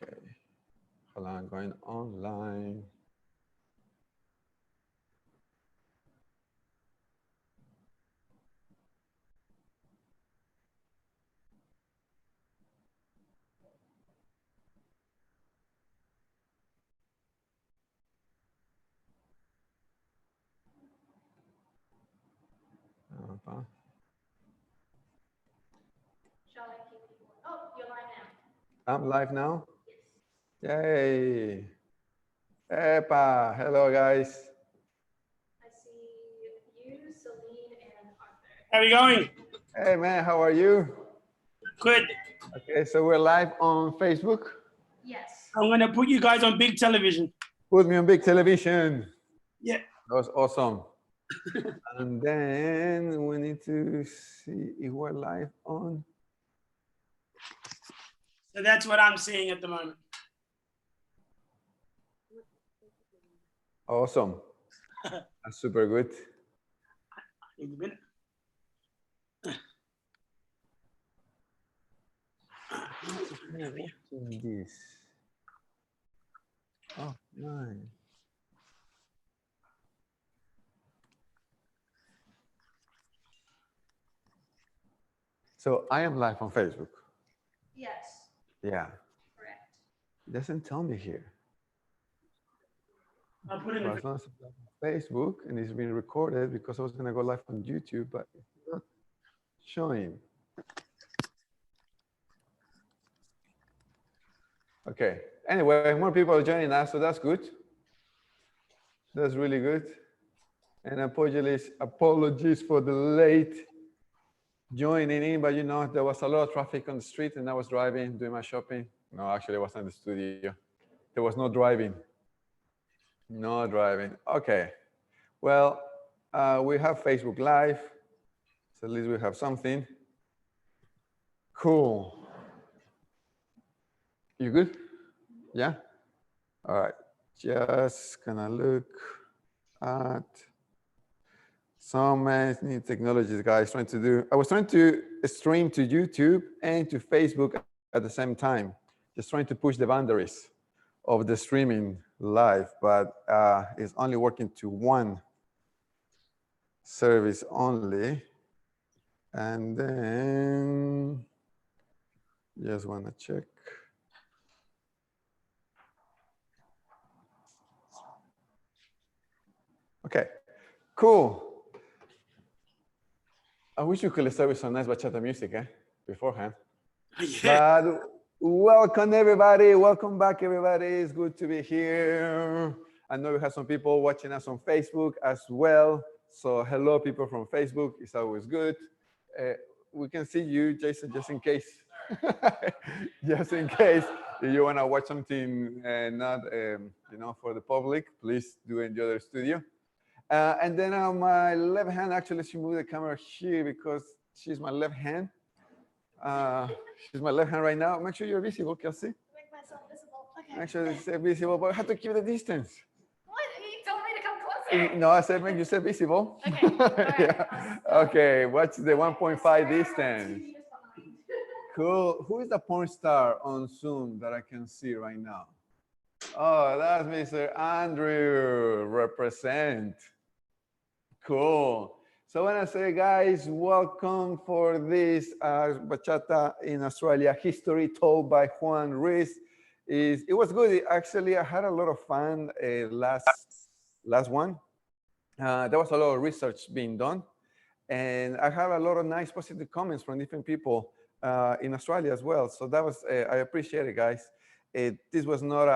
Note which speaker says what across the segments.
Speaker 1: Okay. Hold on, I'm going online. Uh-huh.
Speaker 2: Shall I keep you? Oh, you're live now.
Speaker 1: I'm live now.
Speaker 2: Yes.
Speaker 1: Yay. Epa. Hello, guys.
Speaker 2: I see you, Celine, and Arthur.
Speaker 3: How are you going?
Speaker 1: Hey, man, how are you?
Speaker 3: Good.
Speaker 1: Okay, so we're live on Facebook.
Speaker 2: Yes.
Speaker 3: I'm going to put you guys on big television.
Speaker 1: Put me on big television.
Speaker 3: Yeah.
Speaker 1: That was awesome. And then we need to see if we're live on.
Speaker 3: So that's what I'm seeing at the moment.
Speaker 1: Awesome. That's super good.
Speaker 3: In a minute.
Speaker 1: This. Oh, nice. So I am live on Facebook.
Speaker 2: Yes.
Speaker 1: Yeah.
Speaker 2: Correct.
Speaker 1: It doesn't tell me here.
Speaker 3: I'll put it
Speaker 1: Well,
Speaker 3: in.
Speaker 1: as long as it's live on Facebook and it's being recorded because I was going to go live on YouTube, but it's not showing. Okay. Anyway, more people are joining us, so that's good. That's really good. And apologies for the late joining in, but you know, there was a lot of traffic on the street and I was driving, doing my shopping. No, actually I was in the studio. There was no driving. No driving. Okay. Well, we have Facebook Live. So at least we have something. Cool. You good? Yeah? All right. Just gonna look at so many technologies, guys, I was trying to stream to YouTube and to Facebook at the same time, just trying to push the boundaries of the streaming live, but it's only working to one service only. And then just want to check. Okay, cool. I wish you could start with some nice bachata music, beforehand.
Speaker 3: Yeah.
Speaker 1: But welcome, everybody. Welcome back, everybody. It's good to be here. I know we have some people watching us on Facebook as well. So hello, people from Facebook. It's always good. We can see you, Jason, just in case. Just in case if you want to watch something not, you know, for the public, please do enjoy the studio. And then on my left hand, actually, she moved the camera here because she's my left hand. She's my left hand right now. Make sure you're visible, Kelsey.
Speaker 2: Make myself visible. Okay.
Speaker 1: Make sure it's visible, but I have to keep the distance.
Speaker 2: What? You told me to come closer.
Speaker 1: No, I said make yourself visible.
Speaker 2: Okay. All right.
Speaker 1: Yeah. Okay, what's the 1.5 distance? Cool. Who is the porn star on Zoom that I can see right now? Oh, that's Mr. Andrew. Represent. Cool. So when I say, guys, welcome for this Bachata in Australia history told by Juan Ruiz. It was good. Actually, I had a lot of fun last one. There was a lot of research being done. And I have a lot of nice positive comments from different people in Australia as well. So that was, I appreciate it, guys. This was not,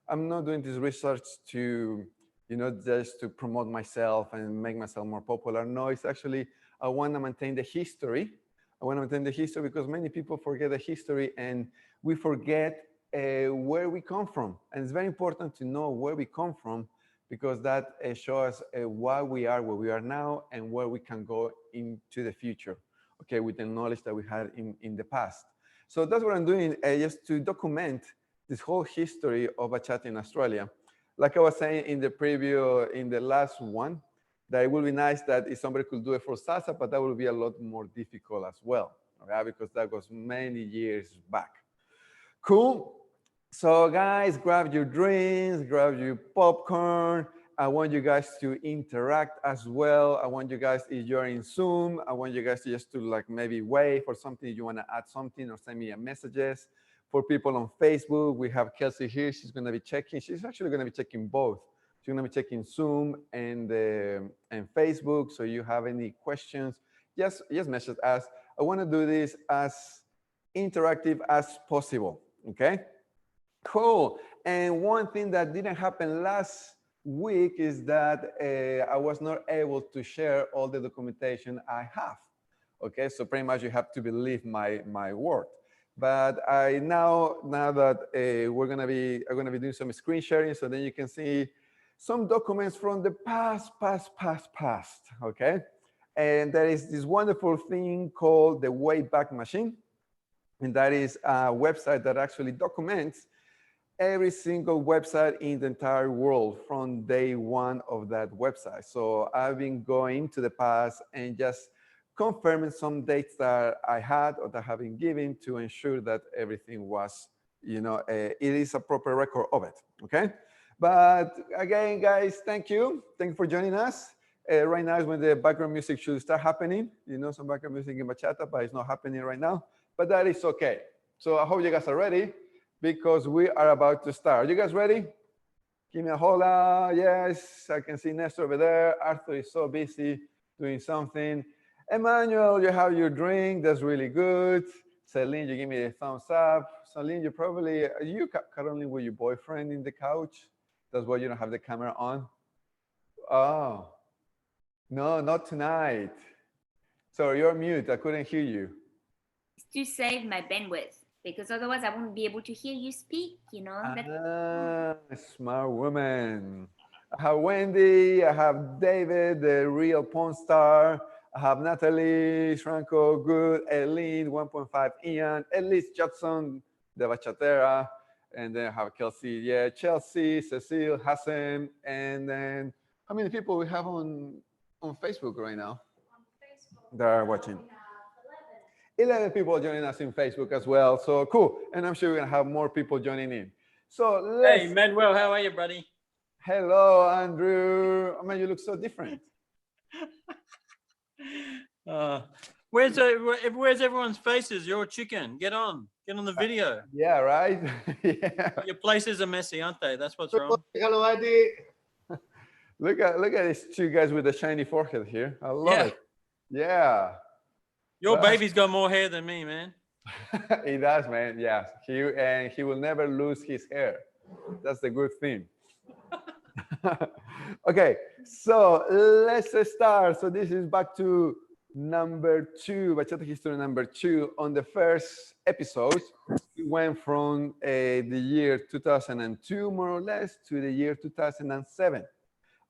Speaker 1: I'm not doing this research to, you know, just to promote myself and make myself more popular. No, it's actually, I want to maintain the history. I want to maintain the history because many people forget the history and we forget where we come from. And it's very important to know where we come from because that shows us why we are where we are now and where we can go into the future, okay, with the knowledge that we had in the past. So that's what I'm doing, just to document this whole history of bachata in Australia. Like I was saying in the preview, in the last one, that it would be nice that if somebody could do it for salsa, but that would be a lot more difficult as well, okay, because that goes many years back. Cool. So guys, grab your drinks, grab your popcorn. I want you guys to interact as well. I want you guys, if you're in Zoom, I want you guys to just to like maybe wave or something. If you want to add something or send me a messages. For people on Facebook, we have Kelsey here. She's going to be checking. She's actually going to be checking both. She's going to be checking Zoom and Facebook. So you have any questions, just message us. I want to do this as interactive as possible. Okay. Cool. And one thing that didn't happen last week is that I was not able to share all the documentation I have. Okay, so pretty much you have to believe my word. But I now that I'm gonna be doing some screen sharing, so then you can see some documents from the past. Okay, and there is this wonderful thing called the Wayback Machine, and that is a website that actually documents every single website in the entire world from day one of that website. So I've been going to the past and just confirming some dates that I had or that have been given to ensure that everything was, it is a proper record of it, okay? But again, guys, thank you. Thank you for joining us. Right now is when the background music should start happening. Some background music in bachata, but it's not happening right now. But that is okay. So I hope you guys are ready, because we are about to start. Are you guys ready? Give me a hola. Yes, I can see Nestor over there. Arthur is so busy doing something. Emmanuel, you have your drink. That's really good. Celine, you give me a thumbs up. Celine, are you currently with your boyfriend in the couch? That's why you don't have the camera on? Oh, no, not tonight. So you're mute. I couldn't hear you.
Speaker 4: To save my bandwidth, because otherwise I won't be able to hear you speak,
Speaker 1: Smart woman. I have Wendy, I have David, the real porn star. I have Natalie, Franco, good, Eileen, 1.5, Ian, Elise Judson, the bachatera, and then I have Kelsey, Chelsea, Cecile, Hassan, and then how many people we have on Facebook right now?
Speaker 2: On Facebook,
Speaker 1: that are watching?
Speaker 2: we have 11.
Speaker 1: 11 people joining us in Facebook as well. So cool. And I'm sure we're going to have more people joining in. So
Speaker 5: Hey, Manuel, how are you, buddy?
Speaker 1: Hello, Andrew. I mean, you look so different.
Speaker 5: Where's everyone's faces? You're a chicken. Get on the video.
Speaker 1: Yeah, right? Yeah.
Speaker 5: Your places are messy, aren't they? That's what's wrong.
Speaker 6: Hello, Andy.
Speaker 1: Look at these two guys with the shiny forehead here. I love it. Yeah.
Speaker 5: Your baby's got more hair than me, man.
Speaker 1: He does, man. Yeah. He will never lose his hair. That's the good thing. Okay, so let's start. So this is back to number 2, Bachata history number 2. On the first episode, we went from the year 2002, more or less, to the year 2007.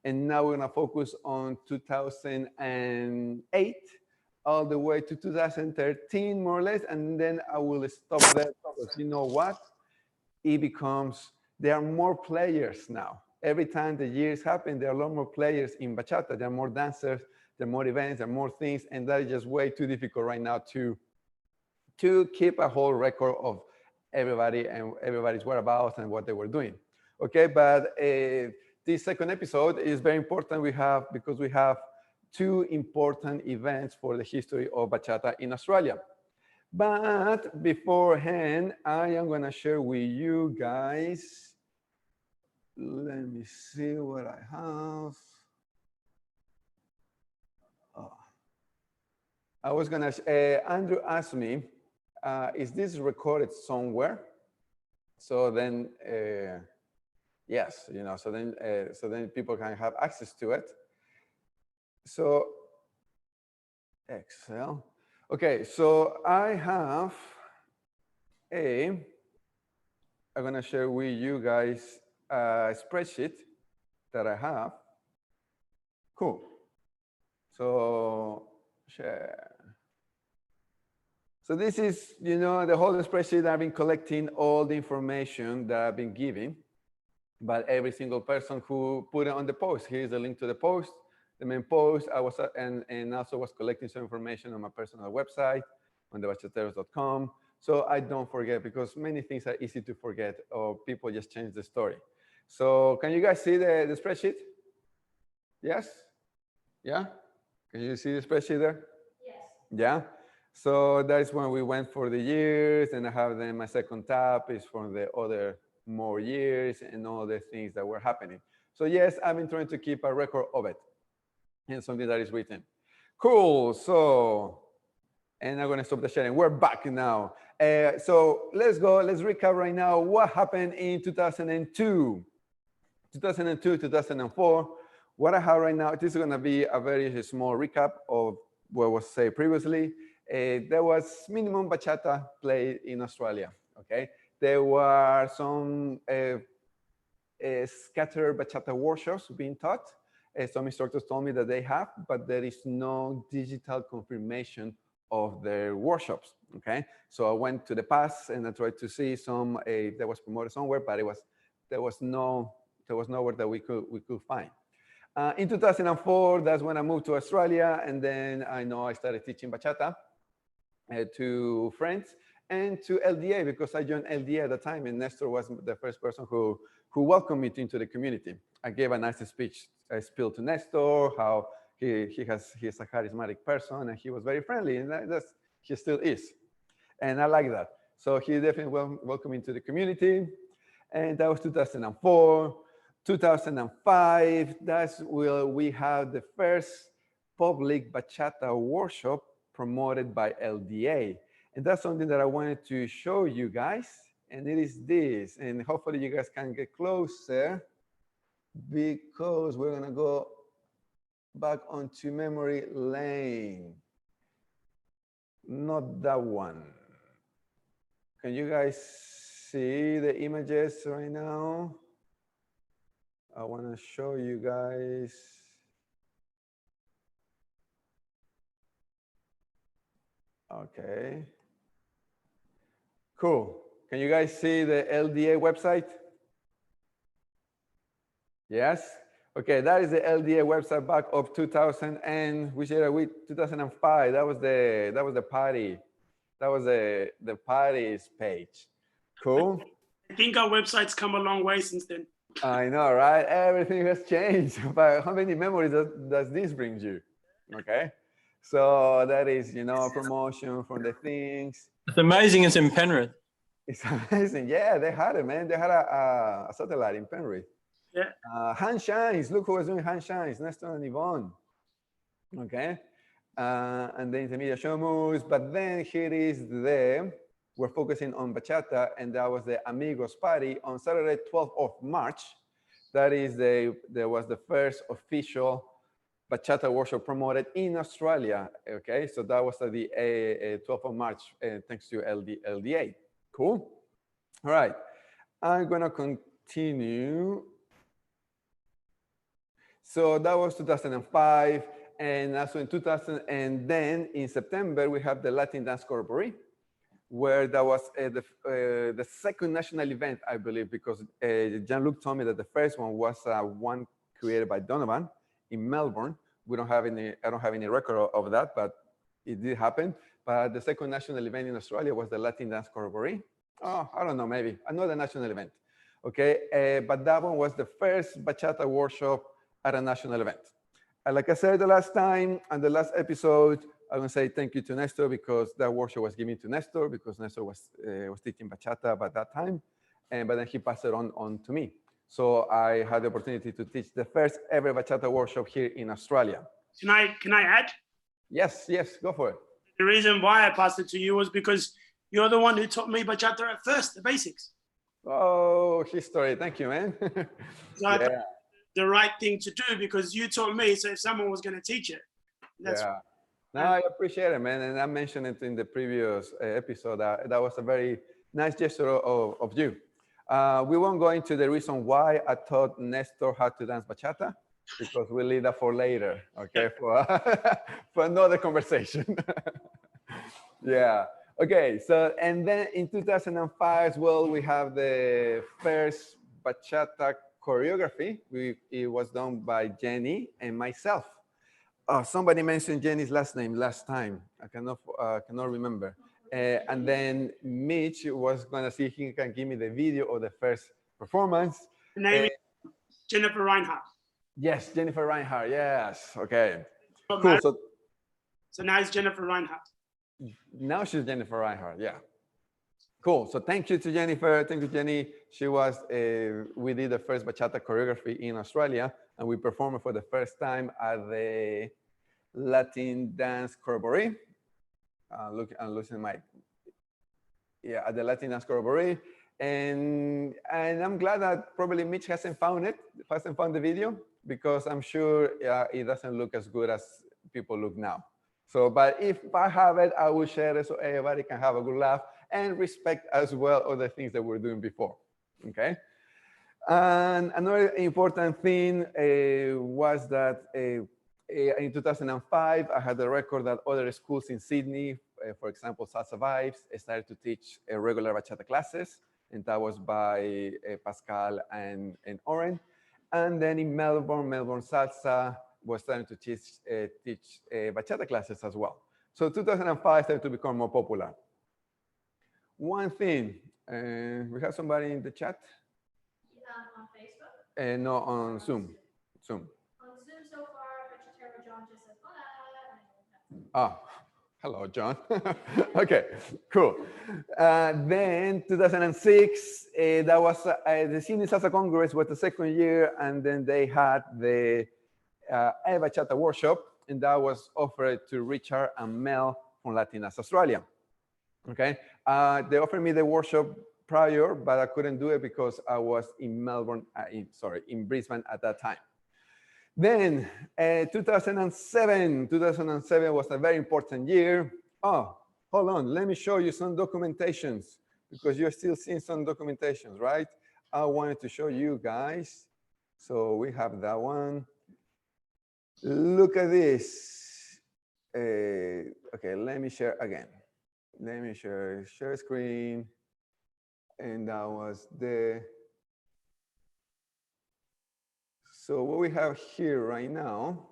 Speaker 1: And now we're gonna focus on 2008 all the way to 2013, more or less. And then I will stop there because you know what? There are more players now. Every time the years happen, there are a lot more players in bachata. There are more dancers, there are more events, there are more things, and that is just way too difficult right now to keep a whole record of everybody and everybody's whereabouts and what they were doing. Okay, but this second episode is very important. Because we have 2 important events for the history of bachata in Australia. But beforehand, I am gonna share with you guys. Let me see what I have. Oh. I was gonna, Andrew asked me, is this recorded somewhere? So then, yes, so then people can have access to it. So, Excel. Okay, so I'm gonna share with you guys a spreadsheet that I have. Cool. So share. So this is, the whole spreadsheet. I've been collecting all the information that I've been giving, but every single person who put it on the post. Here's the link to the post, the main post. I was and also was collecting some information on my personal website on thebachateros.com. so I don't forget, because many things are easy to forget or people just change the story. So can you guys see the spreadsheet? Yes? Yeah? Can you see the spreadsheet there?
Speaker 2: Yes.
Speaker 1: Yeah? So that's when we went for the years, and I have then my second tab is for the other more years and all the things that were happening. So yes, I've been trying to keep a record of it and something that is written. Cool. So, and I'm going to stop the sharing. We're back now. So let's go. Let's recap right now what happened in 2002, 2004. What I have right now, this is going to be a very small recap of what was said previously. There was minimum bachata played in Australia. Okay, there were some scattered bachata workshops being taught. Some instructors told me that they have, but there is no digital confirmation of their workshops. Okay, so I went to the past and I tried to see some that was promoted somewhere, but there was nowhere that we could find. In 2004, that's when I moved to Australia, and then I started teaching bachata to friends and to LDA, because I joined LDA at the time, and Nestor was the first person who welcomed me into the community. I gave a nice speech, I spilled to Nestor how he's a charismatic person, and he was very friendly, and he still is, and I like that. So he definitely welcomed me into the community, and that was 2004. 2005, that's where we have the first public bachata workshop promoted by LDA. And that's something that I wanted to show you guys. And it is this. And hopefully you guys can get closer, because we're going to go back onto memory lane. Not that one. Can you guys see the images right now? I want to show you guys. Okay. Cool. Can you guys see the LDA website? Yes? Okay, that is the LDA website back of 2000 and which year are we? 2005. That was the party. That was the parties page. Cool.
Speaker 3: I think our website's come a long way since then.
Speaker 1: I know, right? Everything has changed. But how many memories does this bring you? Okay. So that is, a promotion from the things.
Speaker 5: It's amazing it's in Penrith.
Speaker 1: It's amazing. Yeah, they had it, man. They had a satellite in Penrith.
Speaker 3: Yeah.
Speaker 1: Hand shines. Look who was doing hand shines. Nestor and Yvonne. Okay. And the intermediate show moves. But then here is we're focusing on bachata, and that was the Amigos party on Saturday, 12th of March. That is there was the first official bachata workshop promoted in Australia. Okay, so that was the 12th of March, thanks to LDA. Cool. All right, I'm gonna continue. So that was 2005, and also in 2000, and then in September we have the Latin Dance Corporate, where that was the second national event, I believe, because Jean-Luc told me that the first one was one created by Donovan in Melbourne. I don't have any record of that, but it did happen. But the second national event in Australia was the Latin Dance Corporate. Oh, I don't know, maybe another national event. Okay, but that one was the first bachata workshop at a national event. And like I said the last time and the last episode, I'm going to say thank you to Nestor, because that workshop was given to Nestor, because Nestor was teaching bachata by that time, but then he passed it on to me. So I had the opportunity to teach the first ever bachata workshop here in Australia.
Speaker 3: Can I add?
Speaker 1: Yes, go for it.
Speaker 3: The reason why I passed it to you was because you're the one who taught me bachata at first, the basics.
Speaker 1: Oh, history. Thank you, man.
Speaker 3: So I thought the right thing to do, because you taught me, so if someone was going to teach it, that's
Speaker 1: No, I appreciate it, man. And I mentioned it in the previous episode. That was a very nice gesture of you. We won't go into the reason why I taught Nestor how to dance bachata, because we'll leave that for later, okay, for another conversation. Yeah. Okay. So, and then in 2005, well, we have the first bachata choreography. It was done by Jenny and myself. Somebody mentioned Jenny's last name last time. I cannot remember. And then Mitch was gonna see if he can give me the video of the first performance.
Speaker 3: The name is Jennifer Reinhardt.
Speaker 1: Yes, Jennifer Reinhardt. Yes. Okay.
Speaker 3: Got
Speaker 1: Cool.
Speaker 3: married,
Speaker 1: So
Speaker 3: so now it's Jennifer Reinhardt.
Speaker 1: now she's Jennifer Reinhardt. Yeah. Cool. So thank you to Jennifer. Thank you, Jenny. She was, we did the first bachata choreography in Australia, and we performed for the first time at the Latin Dance Corroboree. Look, I'm losing my, yeah, at the Latin Dance Corroboree. And I'm glad that probably Mitch hasn't found the video, because I'm sure it doesn't look as good as people look now. So, but if I have it, I will share it so everybody can have a good laugh and respect as well other things that we're doing before, okay? And another important thing was that in 2005, I had the record that other schools in Sydney, for example, Salsa Vibes, started to teach regular bachata classes, and that was by Pascal and Oren. And then in Melbourne Salsa was starting to teach bachata classes as well. So 2005 started to become more popular. One thing, we have somebody in the chat?
Speaker 2: On Facebook?
Speaker 1: No, on Zoom. Zoom.
Speaker 2: On Zoom so far, Vegetarian John just says, hola.
Speaker 1: Ah, hello, John. Okay, cool. Then 2006, that was the Sydney Salsa Congress was the second year, and then they had the bachata workshop, and that was offered to Richard and Mel from Latinas Australia. Okay, they offered me the workshop prior, but I couldn't do it because I was in Melbourne, in Brisbane at that time. Then 2007 was a very important year. Oh, hold on, let me show you some documentations, because you're still seeing some documentations, right? I wanted to show you guys. So we have that one. Look at this. Okay, let me share again. Let me share screen. And that was the, so what we have here right now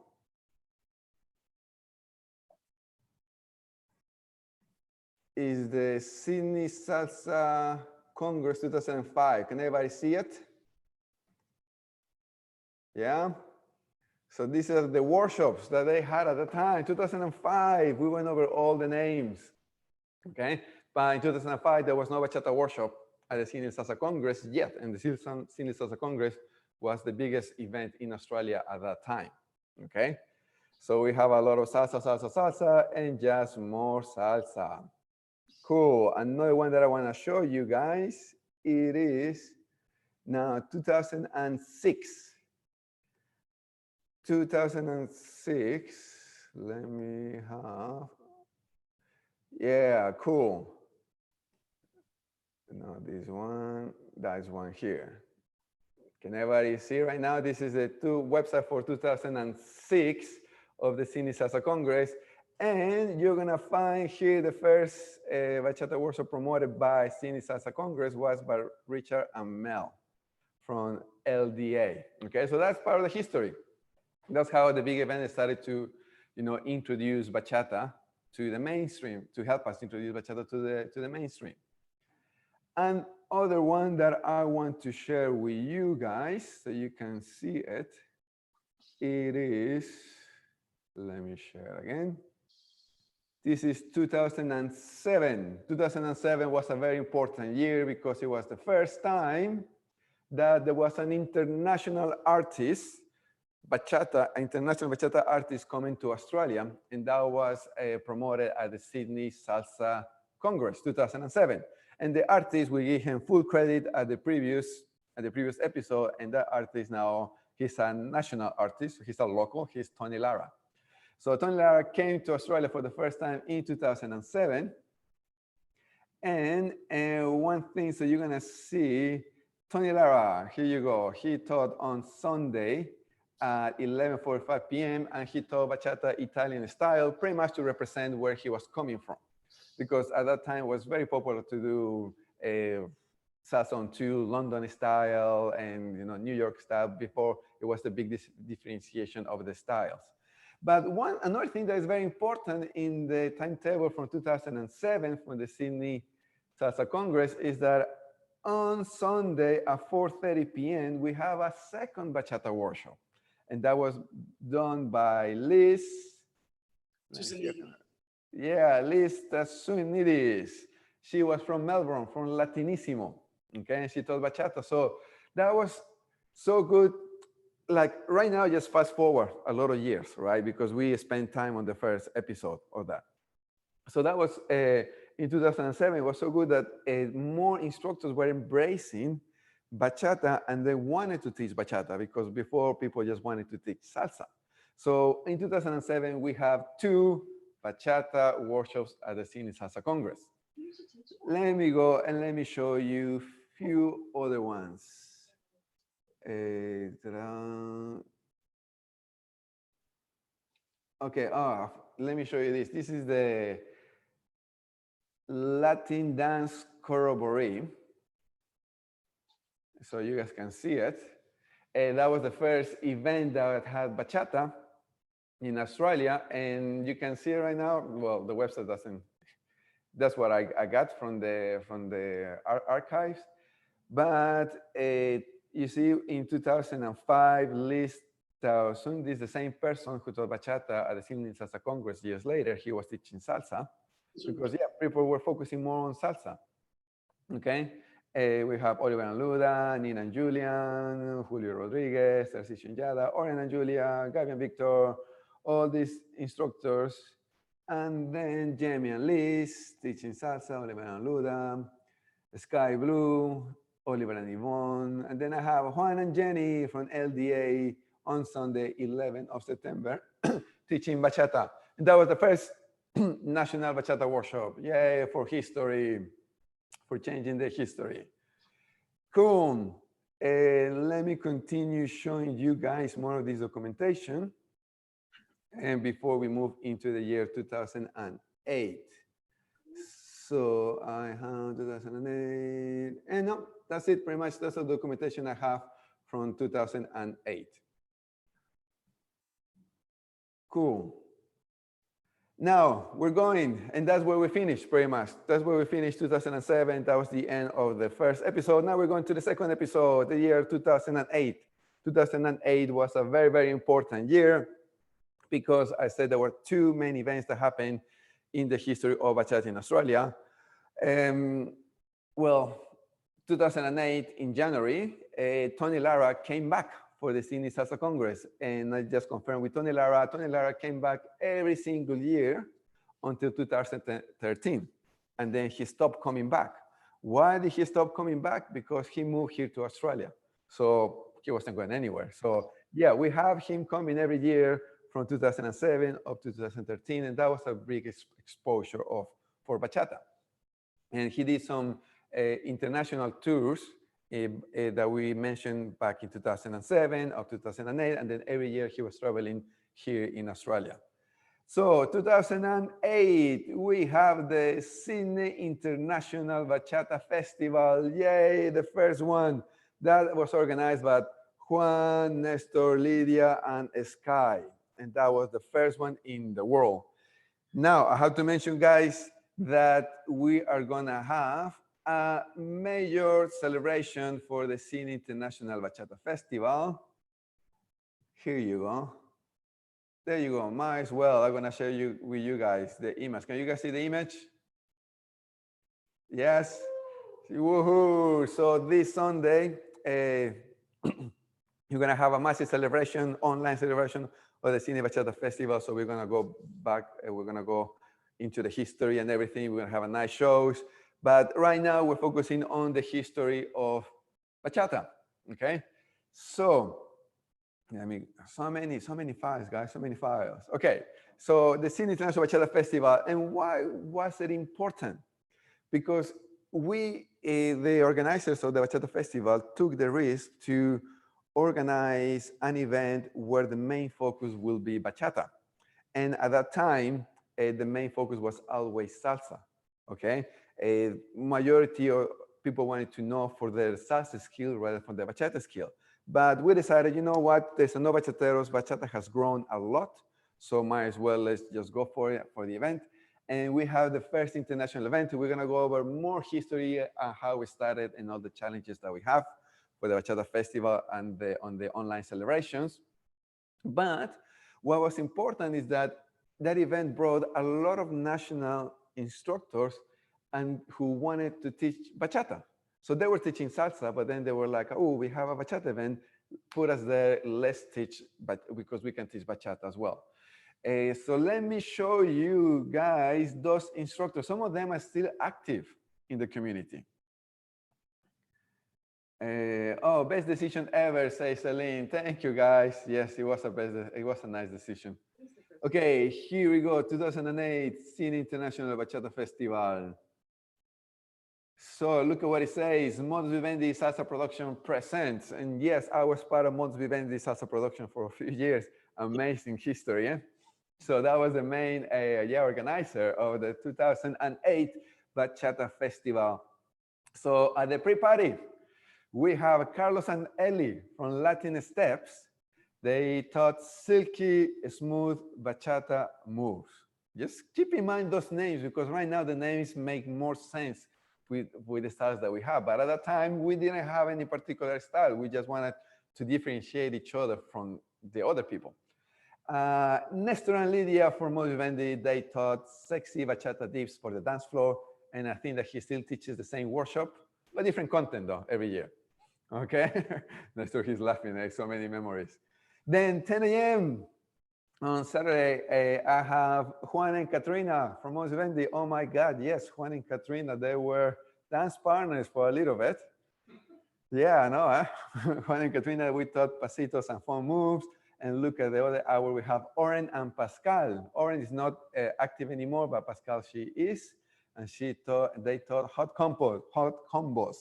Speaker 1: is the Sydney Salsa Congress 2005. Can everybody see it? Yeah? So these are the workshops that they had at the time, 2005. We went over all the names, okay? But in 2005, there was no bachata workshop at the Sydney Salsa Congress yet. And the Sydney Salsa Congress was the biggest event in Australia at that time, okay? So we have a lot of salsa, and just more salsa. Cool, another one that I wanna show you guys, it is now 2006. 2006, let me have, yeah, cool. No, this one, that's one here. Can everybody see right now? This is the website for 2006 of the Sydney Salsa Congress. And you're gonna find here the first bachata workshop promoted by Sydney Salsa Congress was by Richard and Mel from LDA. Okay, so that's part of the history. That's how the big event started to, introduce bachata to the mainstream, to help us introduce bachata to the mainstream. And other one that I want to share with you guys so you can see it, it is, let me share again. This is 2007. 2007 was a very important year because it was the first time that there was an international artist, international bachata artist coming to Australia, and that was promoted at the Sydney Salsa Congress 2007. And the artist, we give him full credit at the previous episode, and that artist now, he's a national artist, he's a local, he's Tony Lara. So Tony Lara came to Australia for the first time in 2007. And one thing, so you're gonna see, Tony Lara, here you go. He taught on Sunday at 11:45 p.m. and he taught bachata Italian style, pretty much to represent where he was coming from. Because at that time it was very popular to do salsa on two, London style and New York style before it was the big differentiation of the styles. But another thing that is very important in the timetable from 2007 from the Sydney Salsa Congress is that on Sunday at 4:30 p.m. we have a second bachata workshop, and that was done by Liz. Yeah, Liz Tassunidis. She was from Melbourne, from Latinissimo. Okay, and she taught bachata. So that was so good. Like right now, just fast forward a lot of years, right? Because we spent time on the first episode of that. So that was in 2007. It was so good that more instructors were embracing bachata and they wanted to teach bachata, because before people just wanted to teach salsa. So in 2007, we have 2 bachata workshops at the Sydney Salsa Congress. Let me go and let me show you a few other ones. Okay, let me show you this. This is the Latin dance corroboree. So you guys can see it. That was the first event that had bachata in Australia. And you can see it right now. Well, the website doesn't. That's what I got from the archives. But you see, in 2005, Liz Taosun, this is the same person who taught bachata at the Sydney Salsa Congress years later. He was teaching salsa because, yeah, people were focusing more on salsa. Okay. We have Oliver and Luda, Nina and Julian, Julio Rodriguez, Tarcisio and Yada, Orion and Julia, Gabi and Victor, all these instructors. And then Jamie and Liz teaching salsa, Oliver and Luda, Sky Blue, Oliver and Yvonne. And then I have Juan and Jenny from LDA on Sunday, 11th of September, teaching bachata. And that was the first national bachata workshop. Yay, for history, for changing the history. Cool. Let me continue showing you guys more of this documentation. And before we move into the year 2008. So I have 2008. And no, that's it pretty much. That's the documentation I have from 2008. Cool. Now we're going, and that's where we finished pretty much. That's where we finished 2007. That was the end of the first episode. Now we're going to the second episode, the year 2008. 2008 was a very, very important year because I said there were 2 main events that happened in the history of bachata in Australia. Well, 2008 in January, Tony Lara came back for the Sydney Salsa Congress. And I just confirmed with Tony Lara. Tony Lara came back every single year until 2013. And then he stopped coming back. Why did he stop coming back? Because he moved here to Australia. So he wasn't going anywhere. So yeah, we have him coming every year from 2007 up to 2013. And that was a big exposure for bachata. And he did some international tours that we mentioned back in 2007 or 2008, and then every year he was traveling here in Australia. So 2008, we have the Sydney International Bachata Festival. Yay, the first one. That was organized by Juan, Nestor, Lydia, and Sky. And that was the first one in the world. Now, I have to mention, guys, that we are gonna have a major celebration for the Sydney International Bachata Festival. Here you go. There you go. Might as well. I'm gonna share with you guys the image. Can you guys see the image? Yes. Woohoo! So this Sunday, you're gonna have a massive celebration, online celebration of the Sydney Bachata Festival. So we're gonna go back. We're gonna go into the history and everything. We're gonna have a nice shows. But right now we're focusing on the history of bachata, okay? So, I mean, so many files, guys, so many files. Okay, so the Sydney International Bachata Festival, and why was it important? Because we, the organizers of the Bachata Festival, took the risk to organize an event where the main focus will be bachata. And at that time, the main focus was always salsa, okay? A majority of people wanted to know for their salsa skill rather than the bachata skill. But we decided, you know what, there's no bachateros, bachata has grown a lot. So might as well, let's just go for it, for the event. And we have the first international event. We're gonna go over more history and how we started and all the challenges that we have for the Bachata Festival and on the online celebrations. But what was important is that that event brought a lot of national instructors and who wanted to teach bachata. So they were teaching salsa, but then they were like, oh, we have a bachata event, put us there, let's teach, but because we can teach bachata as well. So let me show you guys those instructors. Some of them are still active in the community. Oh, best decision ever, says Celine. Thank you, guys. Yes, it was a nice decision. Okay, here we go. 2008 Cine International Bachata Festival. So look at what it says. Modus Vivendi Salsa Production presents. And yes, I was part of Modus Vivendi Salsa Production for a few years. Amazing history, eh? So that was the main organizer of the 2008 Bachata Festival. So at the pre-party, we have Carlos and Eli from Latin Steps. They taught silky, smooth bachata moves. Just keep in mind those names because right now the names make more sense with the styles that we have. But at that time, we didn't have any particular style. We just wanted to differentiate each other from the other people. Nestor and Lydia from Modus Vivendi, they taught sexy bachata dips for the dance floor. And I think that he still teaches the same workshop, but different content though, every year. Okay, Nestor, he's laughing, there's so many memories. Then 10 a.m. on Saturday, I have Juan and Katrina from Modus Vivendi. Oh my God, yes, Juan and Katrina, they were dance partners for a little bit. Yeah, I know, huh? Juan and Katrina, we taught pasitos and fun moves. And look at the other hour, we have Oren and Pascal. Oren is not active anymore, but Pascal, she is. And they taught hot combos.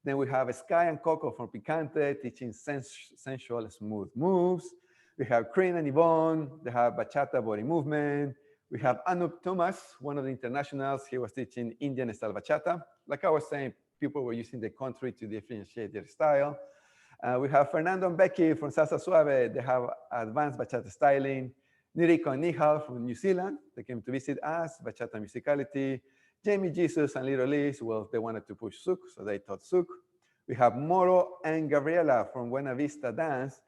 Speaker 1: Then we have Sky and Coco from Picante teaching sensual, smooth moves. We have Corinne and Yvonne. They have bachata body movement. We have Anup Thomas, one of the internationals. He was teaching Indian style bachata. Like I was saying, people were using the country to differentiate their style. We have Fernando and Becky from Salsa Suave. They have advanced bachata styling. Niriko and Nihal from New Zealand. They came to visit us, bachata musicality. Jamie Jesus and Little Liz, well, they wanted to push souk, so they taught souk. We have Moro and Gabriela from Buena Vista Dance.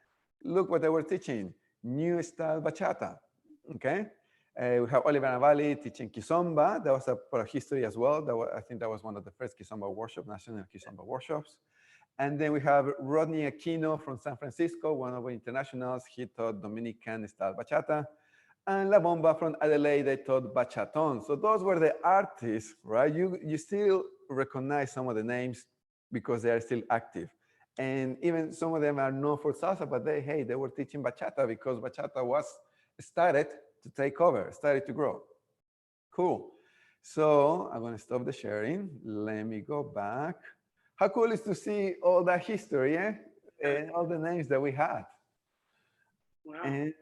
Speaker 1: Look what they were teaching, new style bachata, okay? We have Oliver and Valley teaching Kizomba. That was a part of history as well. I think that was one of the first Kizomba workshops, national Kizomba workshops. And then we have Rodney Aquino from San Francisco, one of our internationals. He taught Dominican style bachata. And La Bomba from Adelaide, they taught bachaton. So those were the artists, right? You still recognize some of the names because they are still active. And even some of them are known for salsa, but they were teaching bachata because bachata was started to take over, started to grow. Cool. So I'm gonna stop the sharing. Let me go back. How cool is to see all that history, eh? And all the names that we had.
Speaker 3: Wow.
Speaker 1: And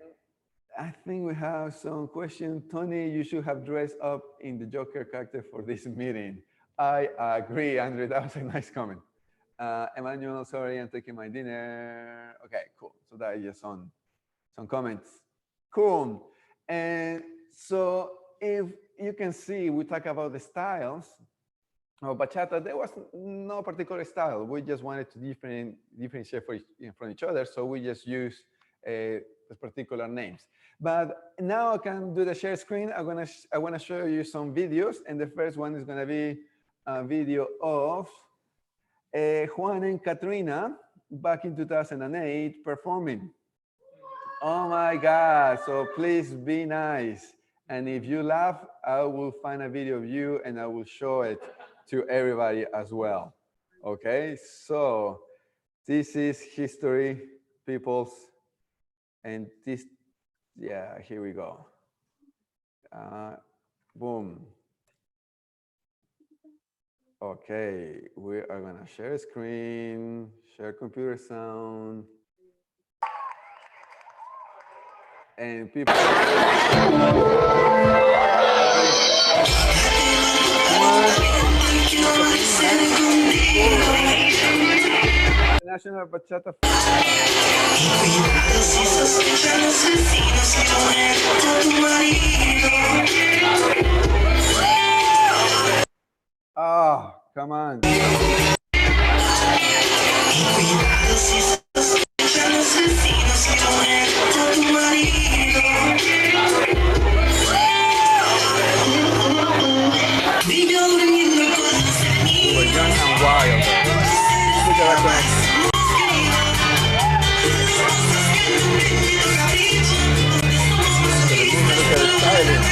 Speaker 1: I think we have some questions. Tony, you should have dressed up in the Joker character for this meeting. I agree, Andrew. That was a nice comment. Emmanuel, sorry, I'm taking my dinner. Okay, cool. So that is just some comments. Cool. And so if you can see, we talk about the styles of bachata. There was no particular style. We just wanted to differentiate from each other. So we just use particular names. But now I can do the share screen. I want to show you some videos. And the first one is going to be a video of Juan and Katrina back in 2008 performing. Oh my God. So please be nice. And if you laugh, I will find a video of you and I will show it to everybody as well. Okay. So this is history, peoples. And this, yeah, here we go. Boom. Okay, we are gonna share screen, share computer sound. And people. International Bachata. Oh, come on. We were young and wild. Look at that connection. Look at the styling.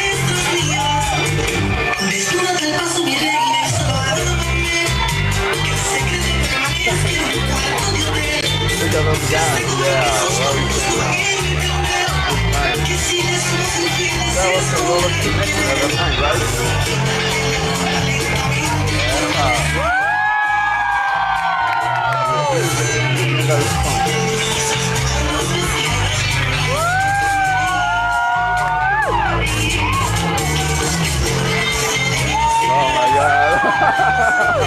Speaker 1: Look at those guys. Yeah, that was a lot of connection at the time, right? That is fun. Oh my God.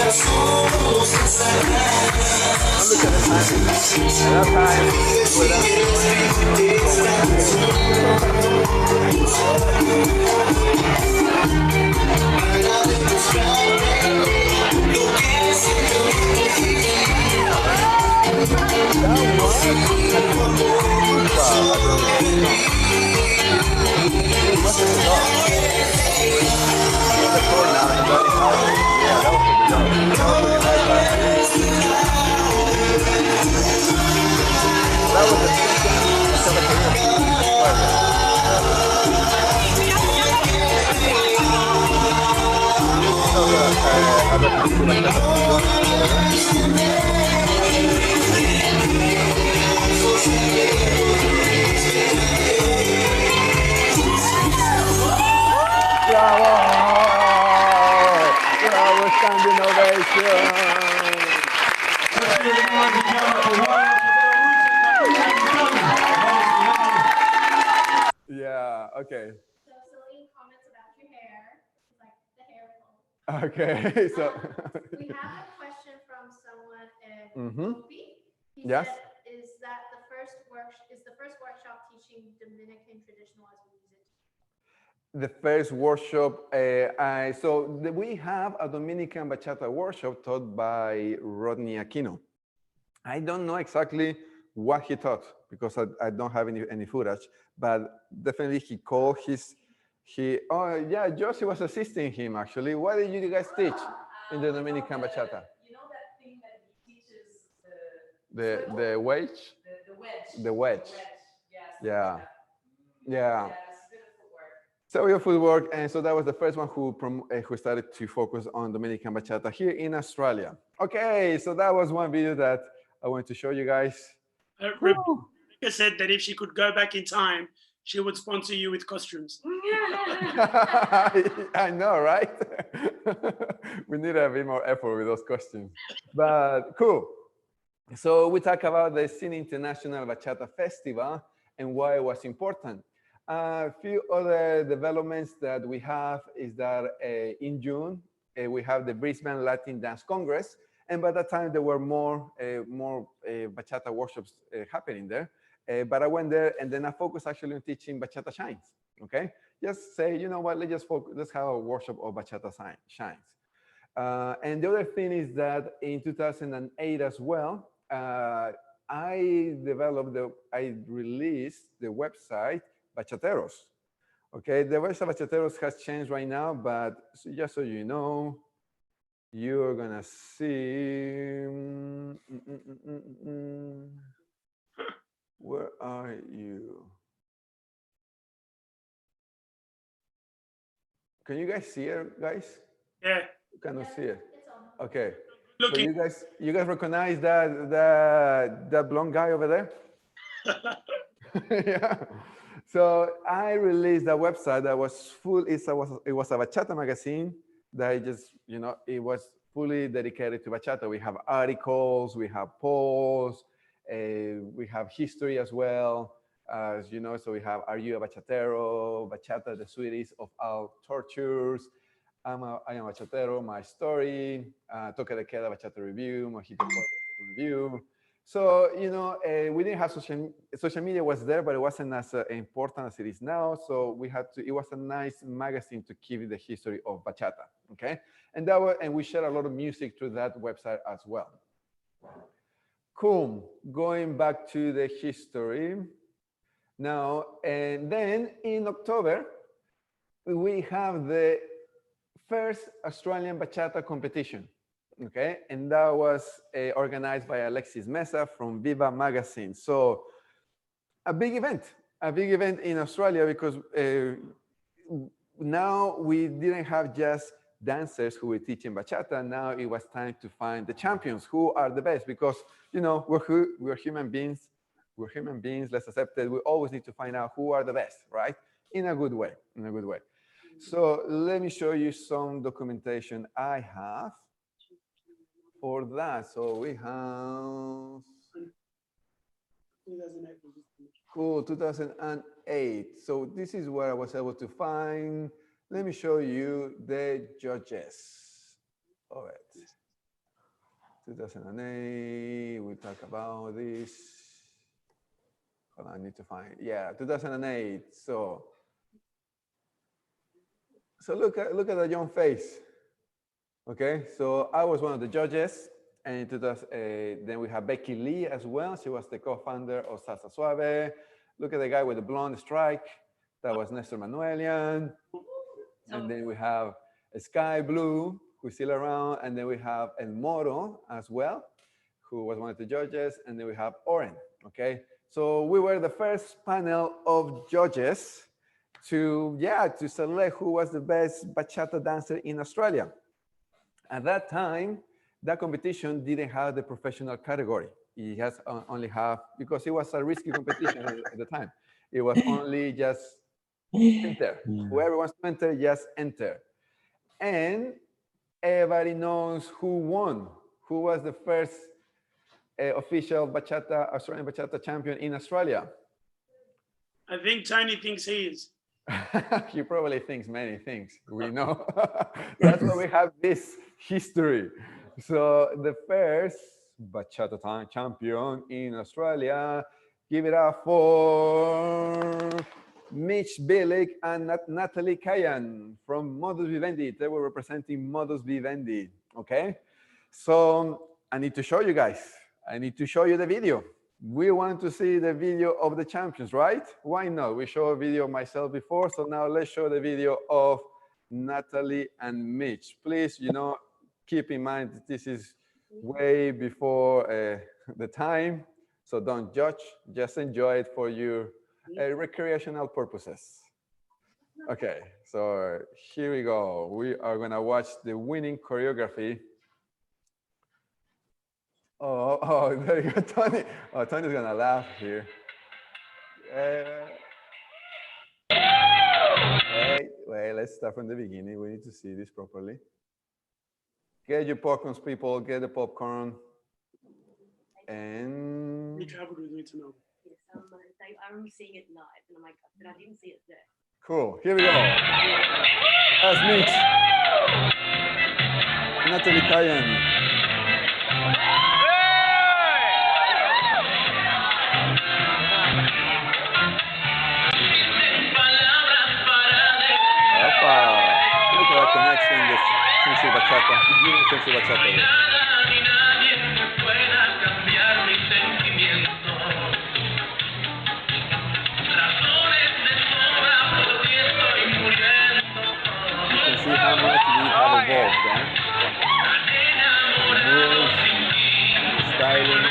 Speaker 1: That's Bravo, standing ovation. Yeah, okay.
Speaker 2: So silly comments about your hair. It's like the hair pull.
Speaker 1: Okay, so.
Speaker 2: We have a question from someone in
Speaker 1: Mhm.
Speaker 2: Hopi. He
Speaker 1: Yes.
Speaker 2: said, is the first workshop teaching Dominican traditional as we use it?
Speaker 1: The first workshop, we have a Dominican Bachata workshop taught by Rodney Aquino. I don't know exactly what he taught because I don't have any footage, but definitely he called Josie was assisting him actually. What did you guys teach in the Dominican Bachata?
Speaker 6: You know that thing that he teaches
Speaker 1: The wedge?
Speaker 6: the wedge.
Speaker 1: The wedge.
Speaker 6: Yes.
Speaker 1: Yeah.
Speaker 6: Like
Speaker 1: Yeah.
Speaker 6: yes, good footwork.
Speaker 1: So your footwork, and so that was the first one who started to focus on Dominican Bachata here in Australia. Okay, so that was one video that I want to show you guys.
Speaker 3: Rebecca said that if she could go back in time, she would sponsor you with costumes.
Speaker 1: I know, right? We need a bit more effort with those questions, but cool. So we talk about the Cine International Bachata Festival and why it was important. A few other developments that we have is that in June, we have the Brisbane Latin Dance Congress. And by that time, there were more bachata workshops happening there. But I went there and then I focused actually on teaching bachata shines. Okay, just say, you know what? Let's have a workshop of bachata shines. And the other thing is that in 2008 as well, I released the website Bachateros. Okay, the website Bachateros has changed right now, but just so you know, you're gonna see. Where are you? Can you guys see it, guys?
Speaker 3: Yeah.
Speaker 1: You cannot see it.
Speaker 2: It's on.
Speaker 1: Okay. So
Speaker 3: Looking.
Speaker 1: you guys recognize that blonde guy over there? Yeah. So I released a website that was full. It was a bachata magazine that I just, it was fully dedicated to bachata. We have articles, we have polls, we have history as well. As you know, so we have Are You a Bachatero? Bachata, the sweetest of all tortures. I am a bachatero, my story, Toque de Queda Bachata Review, Mojito Podcast Review. So, we didn't have social media was there, but it wasn't as important as it is now. So it was a nice magazine to keep the history of bachata, okay? And we share a lot of music through that website as well. Cool, going back to the history. Now, and then in October, we have the first Australian bachata competition. Okay, and that was organized by Alexis Mesa from Viva Magazine. So a big event in Australia because now we didn't have just dancers who were teaching bachata. Now it was time to find the champions, who are the best, because we're human beings. We're human beings. Let's accept it. We always need to find out who are the best, right? In a good way. So let me show you some documentation I have for that. So we have 2008. So this is what I was able to find. Let me show you the judges of it. 2008, we talk about this. Hold on, I need to find, 2008. So look at the young face. Okay, so I was one of the judges, and then we have Becky Lee as well. She was the co-founder of Salsa Suave. Look at the guy with the blonde stripe. That was Nestor Manuelian. And then we have Sky Blue, who's still around. And then we have El Moro as well, who was one of the judges. And then we have Oren, okay? So we were the first panel of judges to select who was the best bachata dancer in Australia. At that time, that competition didn't have the professional category. It has only because it was a risky competition at the time. It was only just enter. Whoever wants to enter, just enter. And everybody knows who won. Who was the first official Australian bachata champion in Australia?
Speaker 3: I think Tony thinks he is.
Speaker 1: He probably thinks many things. We know. That's why we have this history. So the first bachata champion in Australia, give it up for Mitch Billick and Natalie Kayan from Modus Vivendi. They were representing Modus Vivendi. Okay. So I need to show you guys. I need to show you the video. We want to see the video of the champions, right? Why not? We show a video of myself before, so now let's show the video of Natalie and Mitch. Please, keep in mind that this is way before the time, so don't judge. Just enjoy it for your recreational purposes. Okay, so here we go. We are gonna watch the winning choreography. Oh, there you go, Tony. Oh, Tony's gonna laugh here. Wait, let's start from the beginning. We need to see this properly. Get your popcorns, people. Get the popcorn. And
Speaker 3: We traveled with me to Melbourne.
Speaker 6: Yes, I remember seeing it live, and I'm like, but I didn't see it there.
Speaker 1: cool. Here we go. That's Mitch. Natalie Kayan. Look at that connection with Sensi Bachata. It's giving Sensi Bachata. You can see how much we have evolved, eh? The moves, the styling.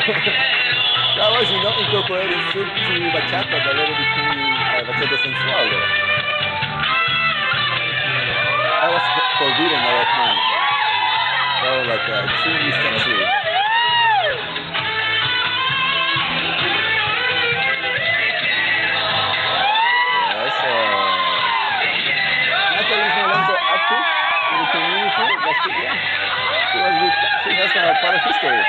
Speaker 1: That was, incorporated to bachata that later became bachata sensual. That was forbidden at that time. That was like extremely sexy. Yes. Natalie is no longer active in the community, but she has a part of history.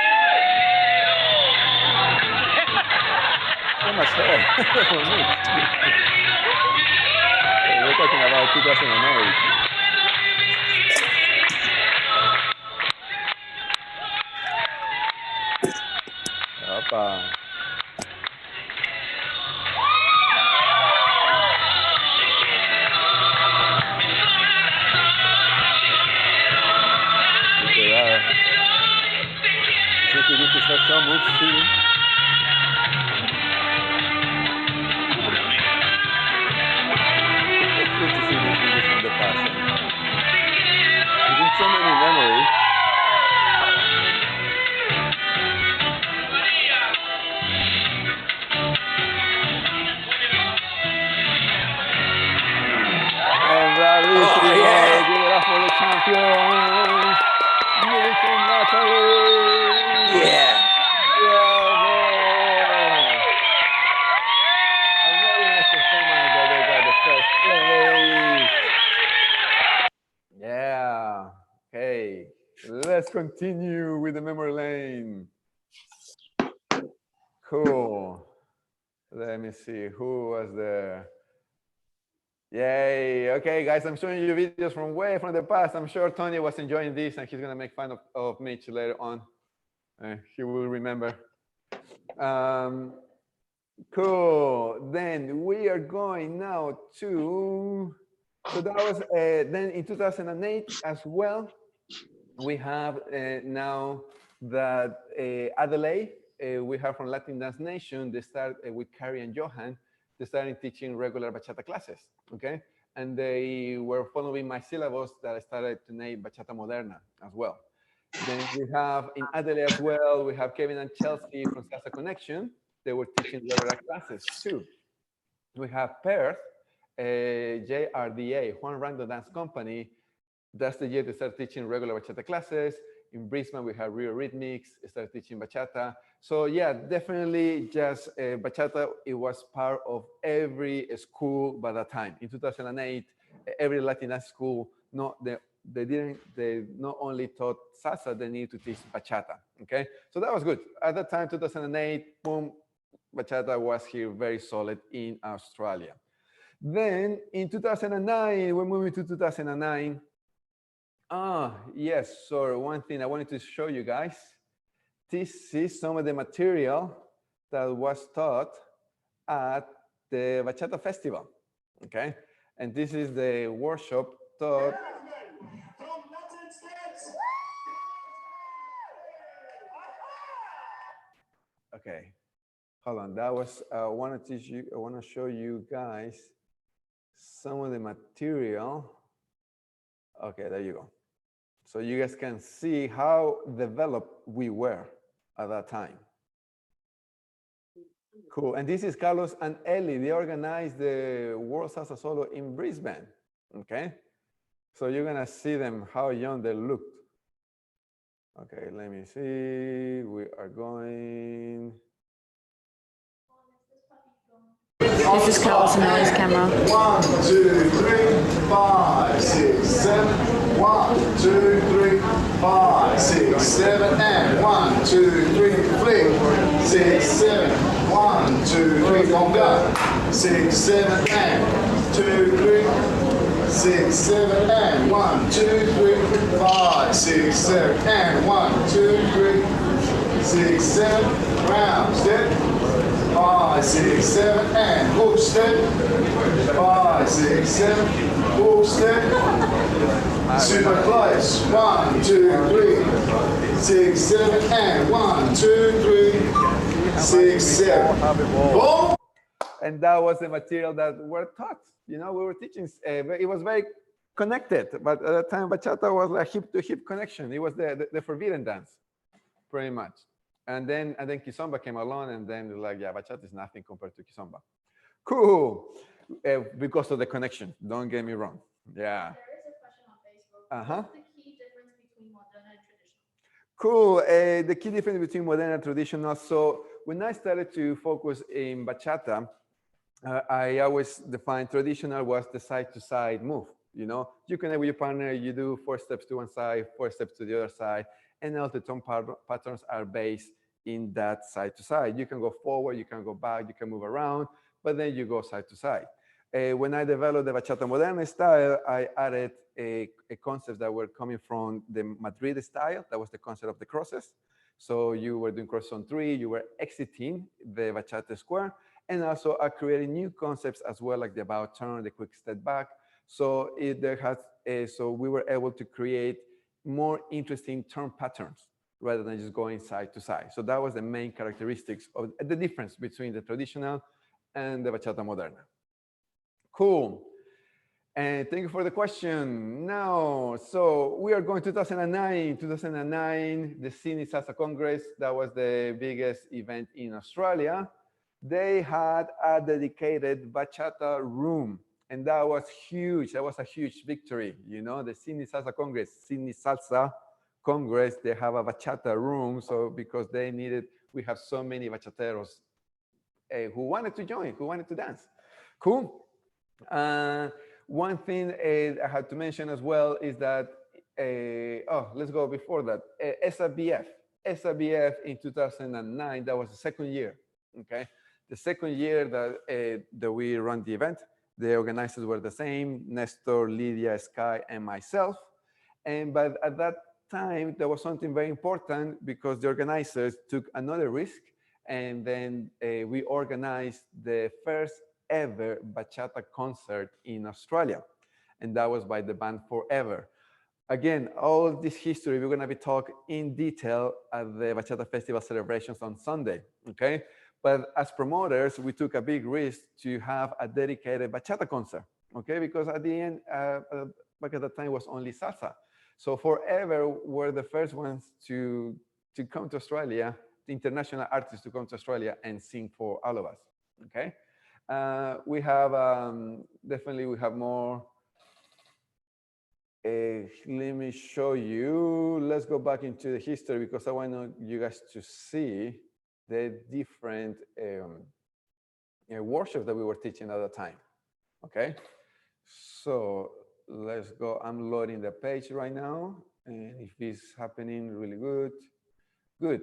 Speaker 1: So much hair for me. We're talking about 2008. Opa. Look at that. See if this is not some moves too. It's good to see these videos from the past. It brings so many memories. And bravissimo, give it up for the champions. Nick and Natalie.
Speaker 5: Yeah.
Speaker 1: Bravo. A very nice performance that they got the first place. Yeah. Okay. Let's continue with the memory lane. Cool. Let me see who was there. Yay. Okay, guys, I'm showing you videos from way from the past. I'm sure Tony was enjoying this and he's going to make fun of Mitch later on. He will remember. Cool. Then we are going now to, so that was then in 2008 as well. We have now that Adelaide, we have from Latin Dance Nation, they start with Carrie and Johan. They started teaching regular bachata classes, okay? And they were following my syllabus that I started to name Bachata Moderna as well. Then we have in Adelaide as well, we have Kevin and Chelsea from Salsa Connection. They were teaching regular classes too. We have Perth, JRDA, Juan Rando Dance Company. That's the year they started teaching regular bachata classes. In Brisbane, we have Rio Rhythmics, started teaching bachata. So yeah, definitely just bachata, it was part of every school by that time. In 2008, every Latin dance school, they not only taught salsa, they needed to teach bachata, okay? So that was good. At that time, 2008, boom, bachata was here very solid in Australia. Then in 2009, we're moving to 2009. Yes, so one thing I wanted to show you guys. This is some of the material that was taught at the Bachata Festival, okay? And this is the workshop taught. Okay, hold on. That was, I want to show you guys some of the material. Okay, there you go. So you guys can see how developed we were at that time. Cool. And this is Carlos and Ellie. They organized the World Salsa Solo in Brisbane. Okay. So you're going to see them, how young they looked. Okay, let me see. We are going.
Speaker 7: This is Carlos and Ellie's camera.
Speaker 8: 1, 2, 3, 5, 6, 7. 1, 2, 3, 5, 6, 7, and 1, 2, 3, flick. 6, 7, 1, 2, 3, conga. 6, 7, and 2, 3, 6, 7, and 1, 2, 3, 5, 6, 7, and 1, 2, 3, 6, 7, round step. 5, 6, 7, and hook step. 5, 6, 7, hook step. Super close. 1, 2, 3, 6, 7, and 1, 2, 3, 6, 7. Boom.
Speaker 1: And that was the material that were taught. You know, we were teaching. It was very connected, but at that time, bachata was a hip-to-hip connection. It was the forbidden dance, pretty much. And then kizomba came along, and then like, yeah, bachata is nothing compared to kizomba. Cool. Because of the connection. Don't get me wrong. Yeah.
Speaker 2: There is a question on Facebook.
Speaker 1: Uh-huh.
Speaker 2: What's the key difference between moderna and traditional?
Speaker 1: Cool. The key difference between modern and traditional. So when I started to focus in bachata, I always defined traditional was the side-to-side move. You know, you connect with your partner, you do 4 steps to one side, 4 steps to the other side, and all the tone patterns are based in that side-to-side. You can go forward, you can go back, you can move around, but then you go side-to-side. When I developed the bachata moderna style, I added a concept that were coming from the Madrid style. That was the concept of the crosses. So you were doing cross on 3, you were exiting the bachata square, and also I created new concepts as well, like the about turn, the quick step back. So so we were able to create more interesting turn patterns rather than just going side to side. So that was the main characteristics of the difference between the traditional and the bachata moderna. Cool. And thank you for the question. Now, so we are going 2009, the Sydney Salsa Congress. That was the biggest event in Australia. They had a dedicated bachata room, and that was huge. That was a huge victory. You know, the Sydney Salsa Congress, Sydney Salsa Congress, they have a bachata room. So because they needed, we have so many bachateros who wanted to join, who wanted to dance. Cool. One thing I had to mention as well is that, let's go before that. SRBF in 2009, that was the second year, okay? The second year that we run the event, the organizers were the same, Nestor, Lydia, Sky, and myself. But at that time, there was something very important because the organizers took another risk, and then we organized the first ever bachata concert in Australia, and that was by the band Forever. Again, all this history we're going to be talking in detail at the Bachata Festival celebrations on Sunday, okay? But as promoters, we took a big risk to have a dedicated bachata concert, okay? Because at the end, back at the time, was only salsa. So Forever were the first ones to come to Australia, the international artists to come to Australia and sing for all of us, okay? We have, definitely we have more. Let me show you. Let's go back into the history because I want you guys to see the different workshops that we were teaching at the time, okay? So let's go. I'm loading the page right now, and if it's happening really good, good.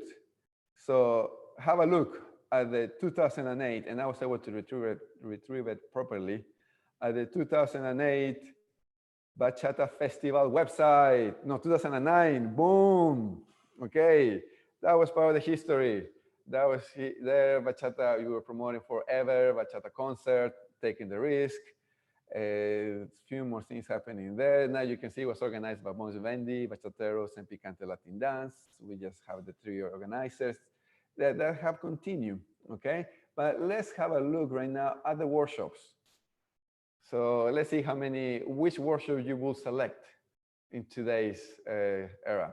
Speaker 1: So have a look at the 2008, and I was able to retrieve it properly, at the 2008 Bachata Festival website. No, 2009, boom. Okay, that was part of the history. That was there, bachata, you were promoting Forever, bachata concert, taking the risk. A few more things happening there. Now you can see it was organized by Mons Vendi, Bachateros, and Picante Latin Dance. We just have the 3 organizers that have continued, okay? But let's have a look right now at the workshops. So let's see which workshop you will select in today's era.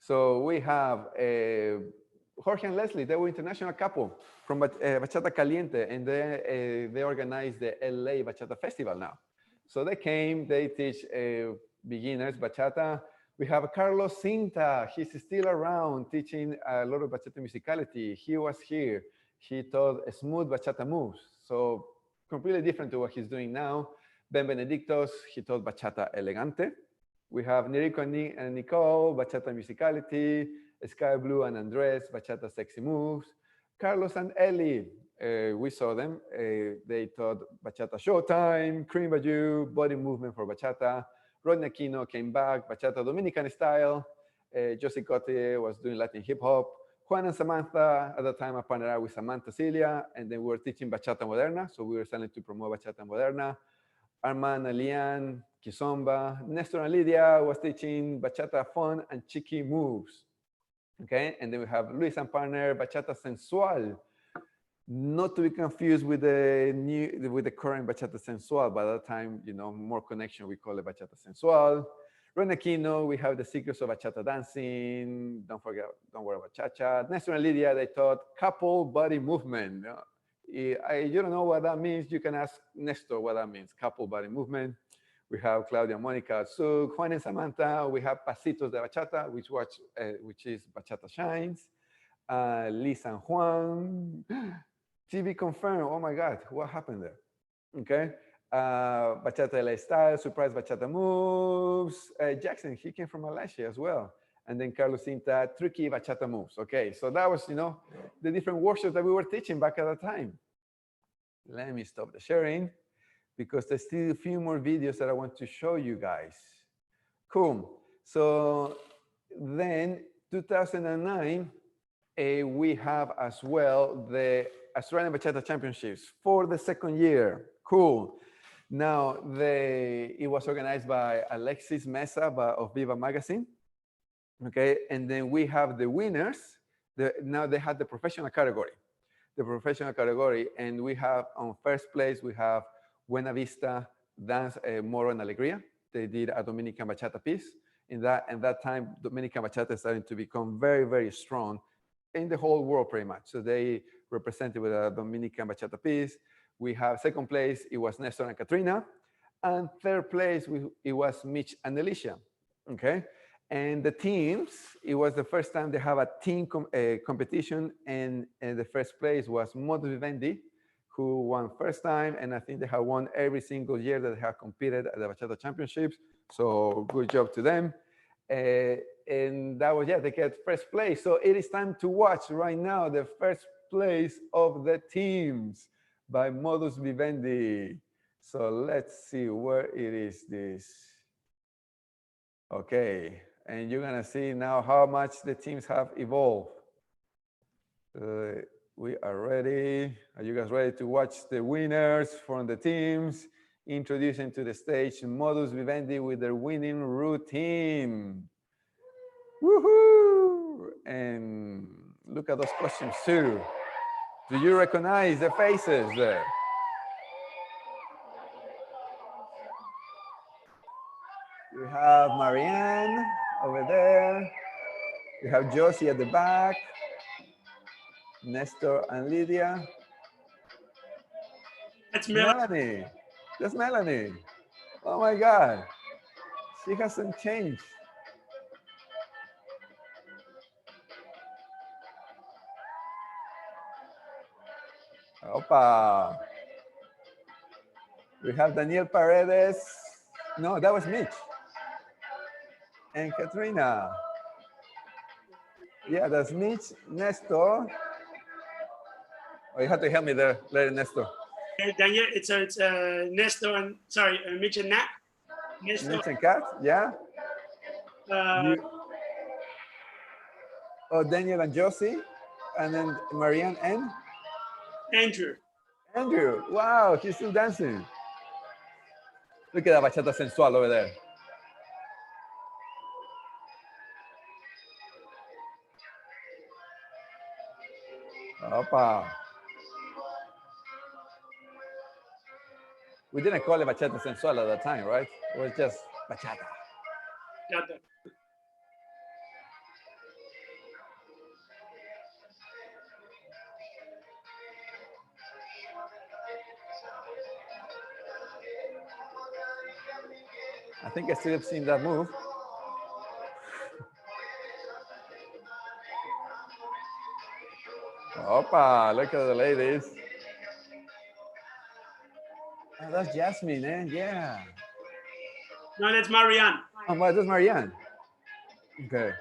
Speaker 1: So we have Jorge and Leslie, they were international couple from Bachata Caliente, and they organized the LA Bachata Festival now. So they came, they teach beginners bachata. We have Carlos Cinta, he's still around teaching a lot of bachata musicality. He was here, he taught smooth bachata moves. So completely different to what he's doing now. Ben Benedictos, he taught bachata elegante. We have Nerico and Nicole, bachata musicality. Sky Blue and Andres, bachata sexy moves. Carlos and Ellie, we saw them. They taught bachata showtime, cream baju, body movement for bachata. Rodney Aquino came back, bachata Dominican style. Josie Cote was doing Latin hip hop. Juan and Samantha, at the time I partnered up with Samantha Celia, and then we were teaching bachata moderna. So we were starting to promote bachata moderna. Armand and Lian, kizomba. Nestor and Lydia was teaching bachata fun and cheeky moves. Okay, and then we have Luis and partner, bachata sensual. Not to be confused with the current bachata sensual, but at that time, you know, more connection, we call it bachata sensual. Renekino, we have the secrets of bachata dancing. Don't worry about cha-cha. Nestor and Lydia, they taught couple body movement. You don't know what that means. You can ask Nestor what that means, couple body movement. We have Claudia, Monica, Sue, Juan and Samantha. We have Pasitos de Bachata, which is Bachata Shines. Lisa and Juan. TV confirmed. Oh my God, what happened there? Okay. Bachata LA Style, Surprise Bachata Moves. Jackson, he came from Malaysia as well. And then Carlos Cinta, Tricky Bachata Moves. Okay, so that was, the different workshops that we were teaching back at that time. Let me stop the sharing because there's still a few more videos that I want to show you guys. Cool. So then 2009, we have as well the Australian Bachata Championships for the second year. Cool. Now, it was organized by Alexis Mesa of Viva Magazine. Okay, and then we have the winners. Now they had the professional category. The professional category, and we have on first place, we have Buena Vista Dance Moro and Alegría. They did a Dominican Bachata piece. In that time, Dominican Bachata is starting to become very, very strong in the whole world pretty much. So they represented with a Dominican Bachata piece. We have second place, it was Nestor and Katrina. And third place, it was Mitch and Alicia, okay? And the teams, it was the first time they have a team competition, and the first place was Modus Vivendi, who won first time, and I think they have won every single year that they have competed at the Bachata Championships. So good job to them. And that was, they get first place. So it is time to watch right now the first place of the teams by Modus Vivendi. So let's see where it is this. Okay, and you're gonna see now how much the teams have evolved. We are ready. Are you guys ready to watch the winners from the teams? Introducing to the stage Modus Vivendi with their winning routine. Woohoo! And look at those costumes too. Do you recognize the faces there? We have Marianne over there. We have Josie at the back. Nestor and Lydia.
Speaker 3: That's
Speaker 1: Melanie. That's Melanie. Oh my God. She hasn't changed. Opa. We have Daniel Paredes. No, that was Mitch. And Katrina. Yeah, that's Mitch, Nestor. Oh, you have to help me there, Larry Nestor.
Speaker 3: Daniel, it's Nestor and, sorry, Mitch and Nat. Nestor.
Speaker 1: Mitch and Kat, yeah. Daniel and Josie. And then Marianne and?
Speaker 3: Andrew.
Speaker 1: Andrew, wow, he's still dancing. Look at that bachata sensual over there. Opa. We didn't call it bachata sensual at that time, right? It was just bachata. I think I still have seen that move. Opa, look at the ladies. Oh, that's Jasmine, eh? Yeah.
Speaker 3: No, that's Marianne.
Speaker 1: Oh, well, that's Marianne. Okay.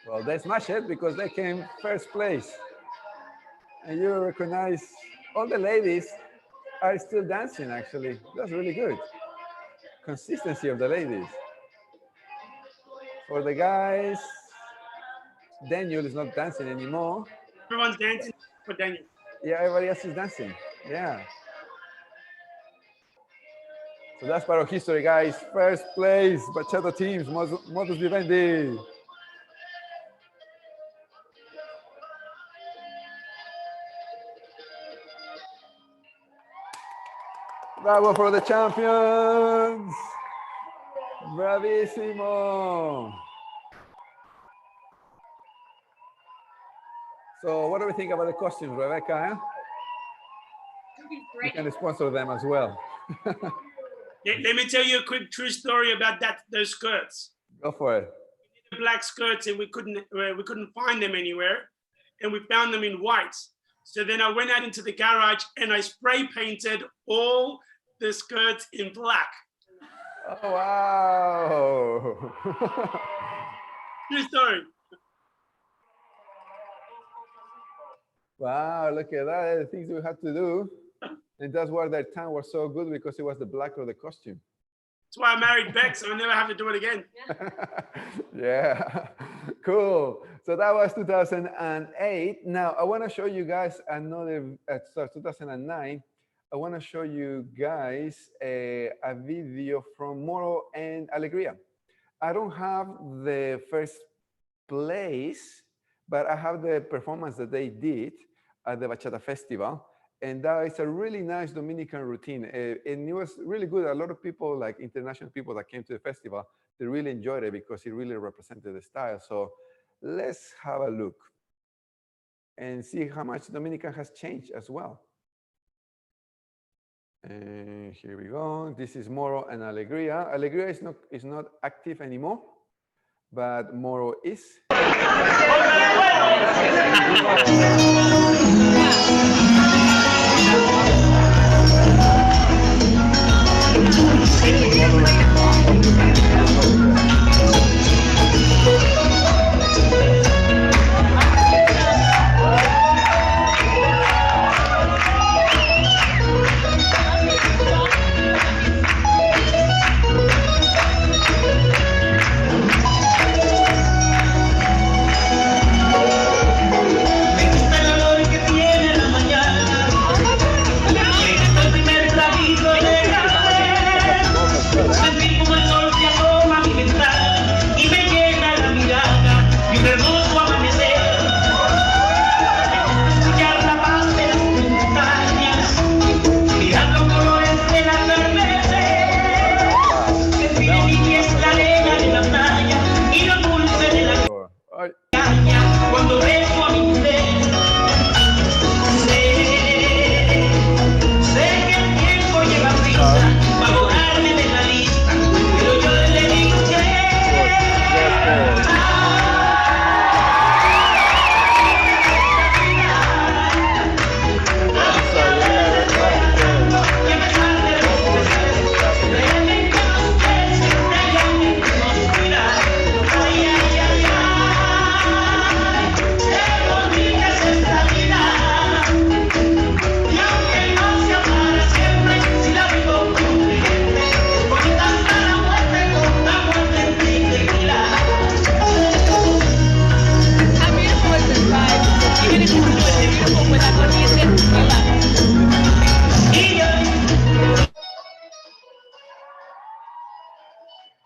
Speaker 1: Well, they smashed it because they came first place. And you recognize all the ladies are still dancing, actually. That's really good. Consistency of the ladies. For the guys, Daniel is not dancing anymore.
Speaker 3: Everyone's dancing for Daniel.
Speaker 1: Yeah, everybody else is dancing. Yeah. So that's part of history, guys. First place, bachata teams, Modus Vivendi. Bravo for the champions. Bravissimo. So what do we think about the costumes, Rebecca? Eh? You can sponsor them as well.
Speaker 3: Let me tell you a quick true story about those skirts.
Speaker 1: Go for it.
Speaker 3: The black skirts, and we couldn't find them anywhere, and we found them in whites. So then I went out into the garage and I spray painted all the skirts in black.
Speaker 1: Oh, wow.
Speaker 3: True story.
Speaker 1: Wow, look at that. The things we had to do. And that's why that time was so good, because it was the black of the costume.
Speaker 3: That's why I married Beck, so I never have to do it again.
Speaker 1: Yeah, cool. So that was 2008. Now I want to show you guys another, sorry, 2009. I want to show you guys a video from Moro and Alegría. I don't have the first place, but I have the performance that they did at the Bachata Festival. And that is a really nice Dominican routine. And it was really good. A lot of people, like international people that came to the festival, they really enjoyed it because it really represented the style. So let's have a look and see how much Dominican has changed as well. And here we go. This is Moro and Alegría. Alegría is not active anymore, but Moro is.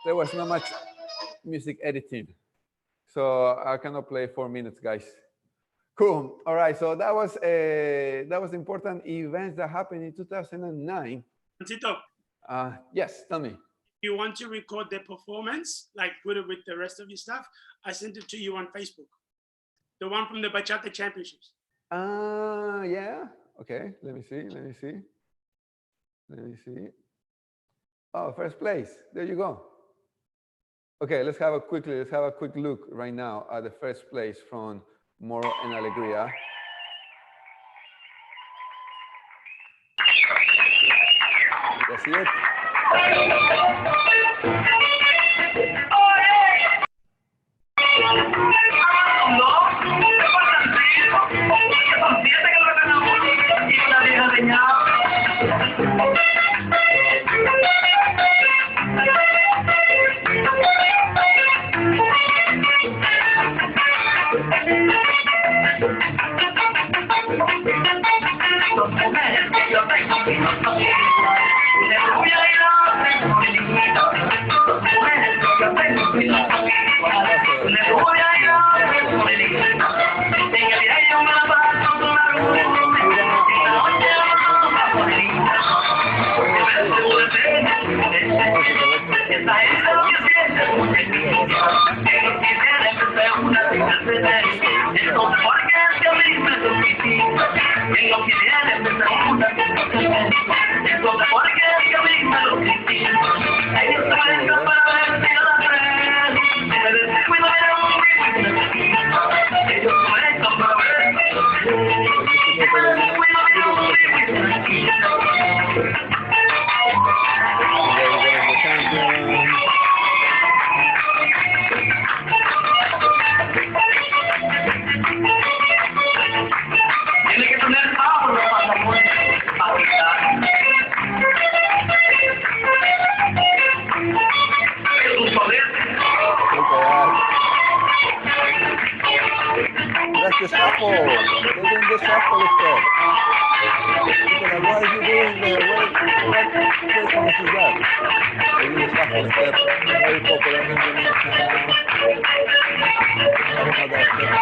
Speaker 1: There was not much music editing, so I cannot play 4 minutes, guys. Cool. All right. So that was important events that happened in 2009.
Speaker 3: Tito,
Speaker 1: Yes. Tell me.
Speaker 3: if you want to record the performance, like put it with the rest of your stuff, I sent it to you on Facebook. The one from the Bachata Championships.
Speaker 1: Yeah. Okay. Let me see. Let me see. Let me see. Oh, first place. There you go. Okay, let's have a quick look right now at the first place from Moro and Alegría. You see it? That's the shuffle. They're doing the shuffle step. Because what are you doing there? What rhythm is that? They do the shuffle step. Very popular in Dominican now. I don't know that step.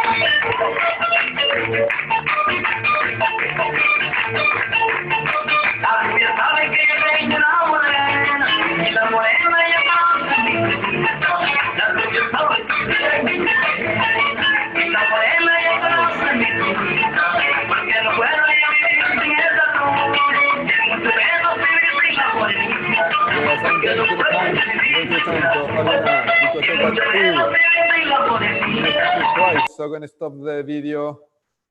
Speaker 1: Yes, I'm getting to the time. Going to the time, so Fabiana, twice. So I'm gonna stop the video,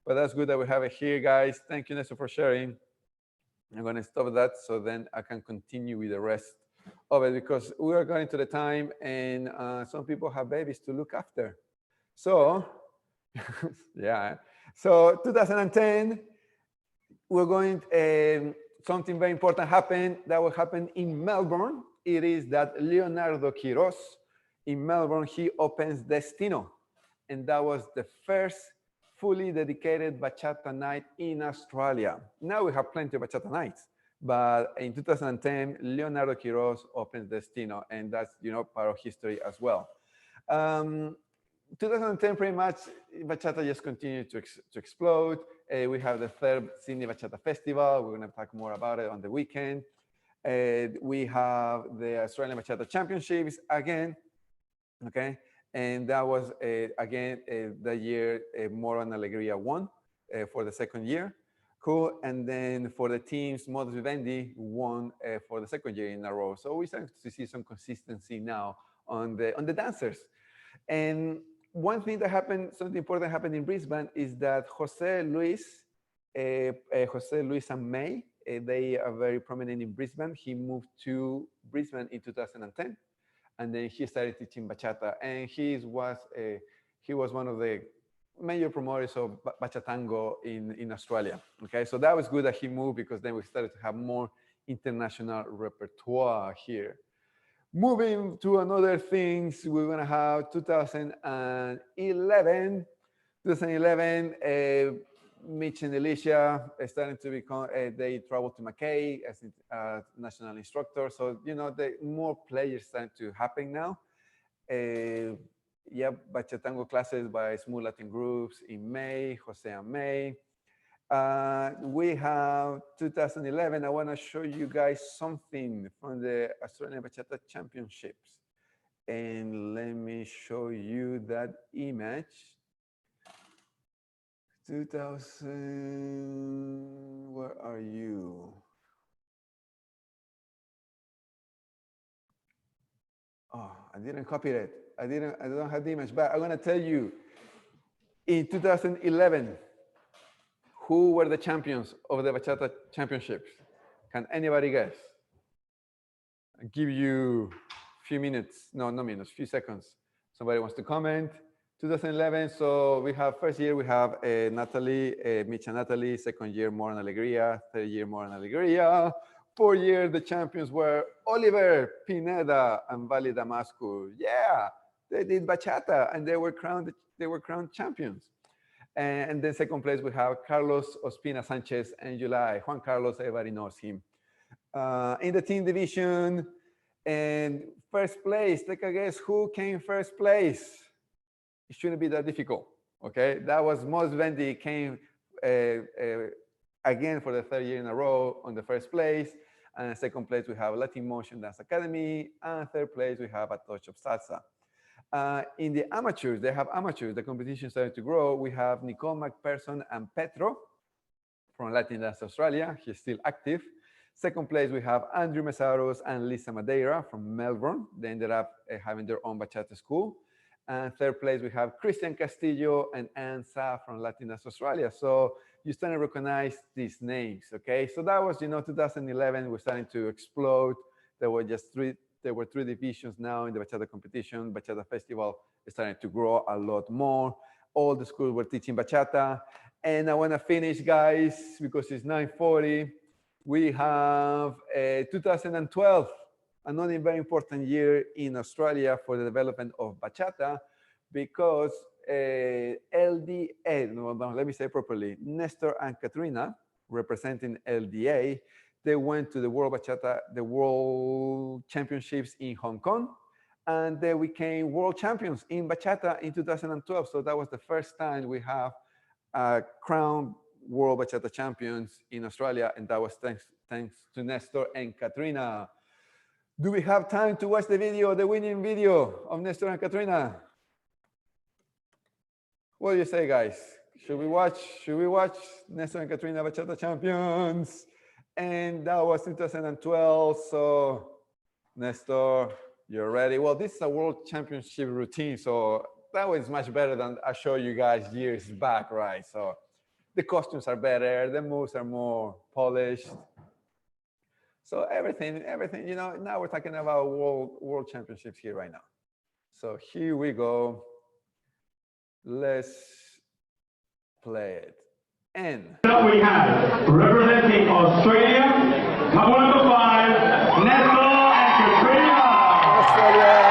Speaker 1: but that's good that we have it here, guys. Thank you, Nestor, for sharing. I'm gonna stop that so then I can continue with the rest of it because we are going to the time and some people have babies to look after. So, yeah. So 2010, we're going, something very important happened that will happen in Melbourne. It is that Leonardo Quiros in Melbourne, he opens Destino. And that was the first fully dedicated bachata night in Australia. Now we have plenty of bachata nights, but in 2010, Leonardo Quiros opens Destino, and that's, you know, part of history as well. 2010, pretty much, bachata just continued to explode. We have the third Sydney Bachata Festival. We're going to talk more about it on the weekend. We have the Australian Bachata Championships again, okay? And that was, again, the year Moro and Alegria won for the second year. Cool. And then for the teams, Modus Vivendi won for the second year in a row. So we're starting to see some consistency now on the dancers. And one thing that happened, something important happened in Brisbane is that Jose Luis and May, they are very prominent in Brisbane. He moved to Brisbane in 2010, and then he started teaching bachata. And he was one of the major promoters of bachatango in Australia. Okay, so that was good that he moved because then we started to have more international repertoire here. Moving to another things, we're gonna have 2011. 2011, Mitch and Alicia starting to become, they traveled to Mackay as national instructor. So, you know, more players starting to happen now. Yeah, bachatango classes by Smooth Latin Groups in May, Jose and May. We have 2011. I want to show you guys something from the Australian Bachata Championships. And let me show you that image. 2000, where are you? Oh, I didn't copy it. I don't have the image, but I'm going to tell you. In 2011, who were the champions of the Bachata Championships? Can anybody guess? I'll give you a few minutes. No, not minutes, few seconds. Somebody wants to comment? 2011, so we have first year, we have Natalie, Mitch and Natalie. Second year, More and Alegria. Third year, More and Alegria. 4th year, the champions were Oliver Pineda and Vali Damascus. Yeah, they did bachata and they were crowned champions. And then second place, we have Carlos Ospina Sanchez and July. Juan Carlos, everybody knows him. In the team division, and first place, take a guess who came first place? It shouldn't be that difficult, okay? That was Mos Vendi, came again for the 3rd year in a row on the first place. And second place, we have Latin Motion Dance Academy. And third place, we have A Touch of Salsa. In the amateurs, they have amateurs. The competition started to grow. We have Nicole McPherson and Petro from Latin Australia. He's still active. Second place, we have Andrew Mesaros and Lisa Madeira from Melbourne. They ended up having their own bachata school. And third place, we have Christian Castillo and Ann Sa from Latin Australia. So you start to recognize these names, okay? So that was, 2011, we're starting to explode. There were three divisions now in the bachata competition. Bachata festival is starting to grow a lot more. All the schools were teaching bachata. And I want to finish, guys, because it's 9:40. We have 2012, another very important year in Australia for the development of bachata, because LDA, no, let me say properly, Nestor and Katrina, representing LDA, they went to the World Bachata, the World Championships in Hong Kong, and they became world champions in bachata in 2012. So that was the first time we have crowned World Bachata champions in Australia, and that was thanks to Nestor and Katrina. Do we have time to watch the video, the winning video of Nestor and Katrina? What do you say, guys? Should we watch Nestor and Katrina Bachata champions? And that was 2012. So Nestor, you're ready. Well, this is a world championship routine, so that was much better than I showed you guys years back, right? So the costumes are better, the moves are more polished. So everything, now we're talking about world championships here right now. So here we go. Let's play it. And
Speaker 9: we have representing Australia, couple number 5, Nestor and Katrina.
Speaker 1: Australia.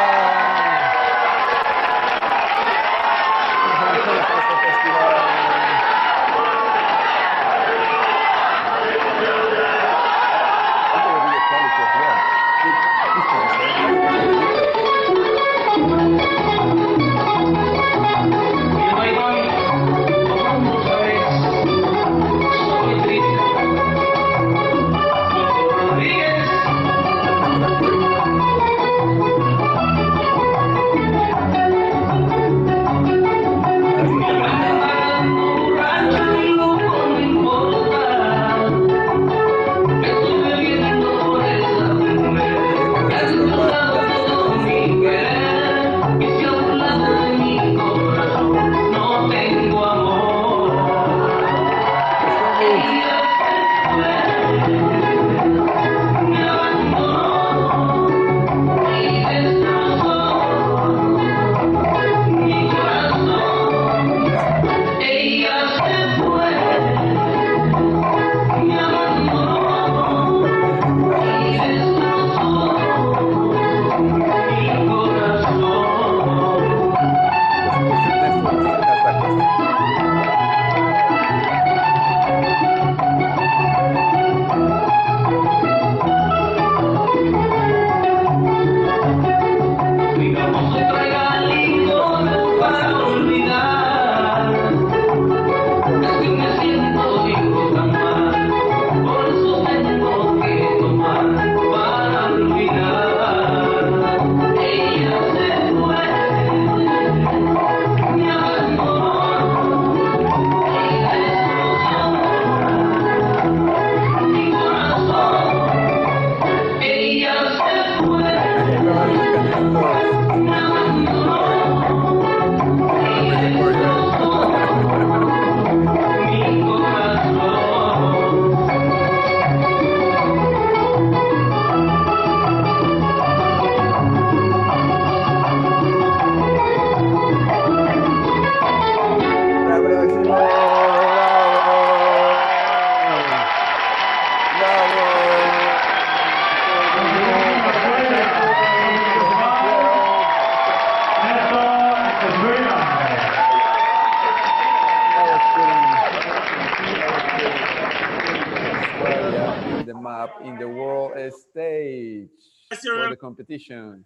Speaker 1: In the world stage for the competition.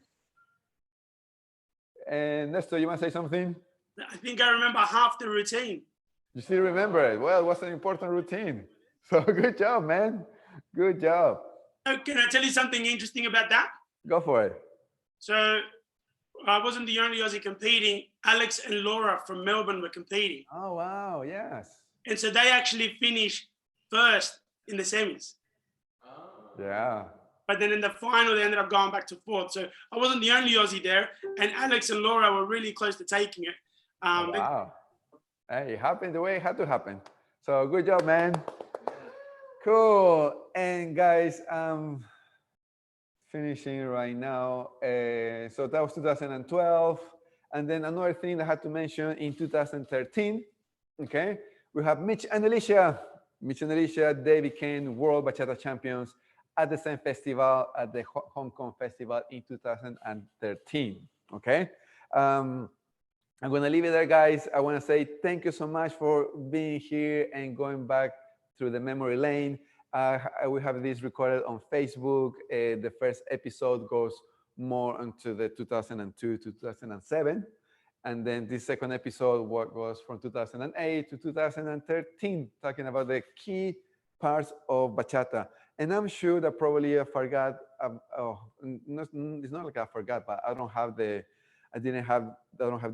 Speaker 1: And Nestor, you want to say something?
Speaker 3: I think I remember half the routine.
Speaker 1: You still remember it? Well, it was an important routine. So good job, man. Good job.
Speaker 3: Can I tell you something interesting about that?
Speaker 1: Go for it.
Speaker 3: So I wasn't the only Aussie competing. Alex and Laura from Melbourne were competing.
Speaker 1: Oh, wow. Yes.
Speaker 3: And so they actually finished first in the semis.
Speaker 1: Yeah.
Speaker 3: But then in the final, they ended up going back to fourth. So I wasn't the only Aussie there. And Alex and Laura were really close to taking it.
Speaker 1: Wow. Hey, it happened the way it had to happen. So good job, man. Cool. And guys, finishing right now. So that was 2012. And then another thing that I had to mention in 2013, okay, we have Mitch and Alicia. Mitch and Alicia, they became world bachata champions at the same festival, at the Hong Kong Festival in 2013, okay? I'm gonna leave it there, guys. I wanna say thank you so much for being here and going back through the memory lane. We have this recorded on Facebook. The first episode goes more into the 2002 to 2007. And then this second episode was from 2008 to 2013, talking about the key parts of bachata. And I'm sure that probably I forgot, it's not like I forgot, but I don't have the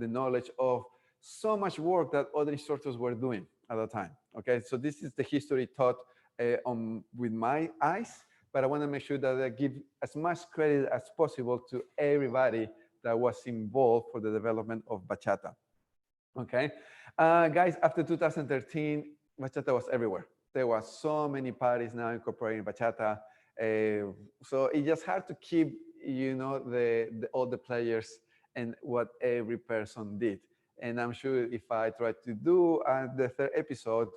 Speaker 1: knowledge of so much work that other instructors were doing at the time. Okay, so this is the history taught with my eyes, but I want to make sure that I give as much credit as possible to everybody that was involved for the development of bachata. Okay, guys, after 2013, bachata was everywhere. There were so many parties now incorporating bachata, so it just had to keep, you know, all the players and what every person did. And I'm sure if I try to do the third episode,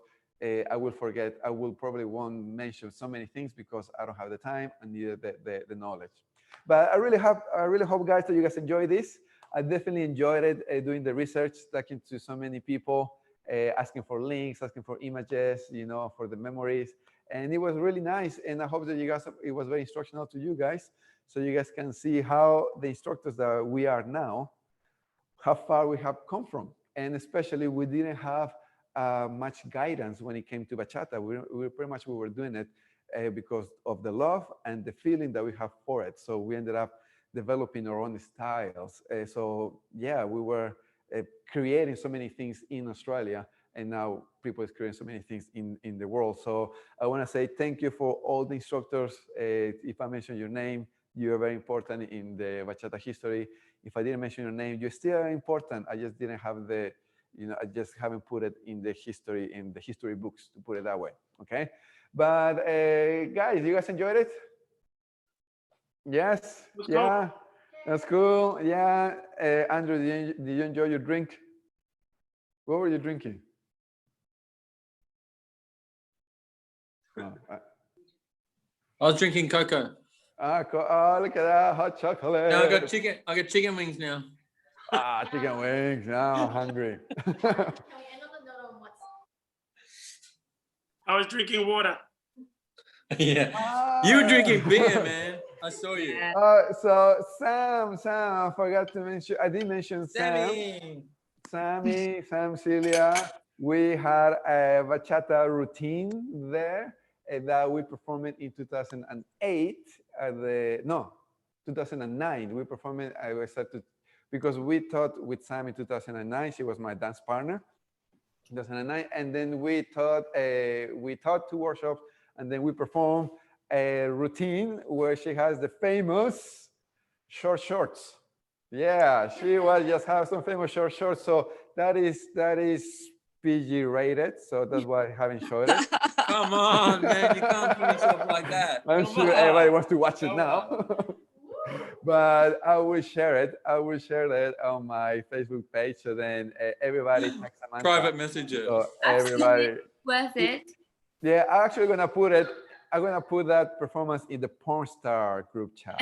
Speaker 1: I will forget. I will probably won't mention so many things because I don't have the time and neither the knowledge. But I really hope, guys, that you guys enjoy this. I definitely enjoyed it doing the research, talking to so many people, asking for links, asking for images, you know, for the memories. And it was really nice. And I hope that you guys, it was very instructional to you guys, so you guys can see how the instructors that we are now, how far we have come from. And especially we didn't have much guidance when it came to bachata. We pretty much were doing it because of the love and the feeling that we have for it. So we ended up developing our own styles. So yeah, we were creating so many things in Australia, and now people is creating so many things in the world. So I want to say thank you for all the instructors. If I mention your name, you are very important in the bachata history. If I didn't mention your name, you're still important. I just didn't have the, you know, I just haven't put it in the history books, to put it that way. Okay, but guys, you guys enjoyed it? Yes. Yeah, that's cool. Yeah, Andrew, did you enjoy your drink? What were you drinking? Oh,
Speaker 5: I was drinking cocoa.
Speaker 1: Oh, look at that hot chocolate.
Speaker 5: Now I got chicken wings now.
Speaker 1: Chicken wings. Now I'm hungry.
Speaker 2: Can we end on the note on what's
Speaker 3: I was drinking water.
Speaker 5: Yeah. You were drinking beer, man. I saw you.
Speaker 1: So Sam, I forgot to mention, I did mention Sammy, Celia. We had a bachata routine there that we performed in 2008 at 2009. We performed it, I started, because we taught with Sam in 2009. She was my dance partner, 2009. And then we taught 2 workshops, and then we performed a routine where she has the famous short shorts. Yeah, she was just have some famous short shorts. So that is PG rated. So that's why I haven't showed it.
Speaker 5: Come on, man. You can't put yourself like that.
Speaker 1: I'm sure everybody wants to watch it now. But I will share it. I will share it on my Facebook page. So then everybody text Samantha.
Speaker 5: Private messages.
Speaker 1: So everybody.
Speaker 4: Worth it.
Speaker 1: Yeah, I'm actually gonna put it. I'm gonna put that performance in the porn star group chat.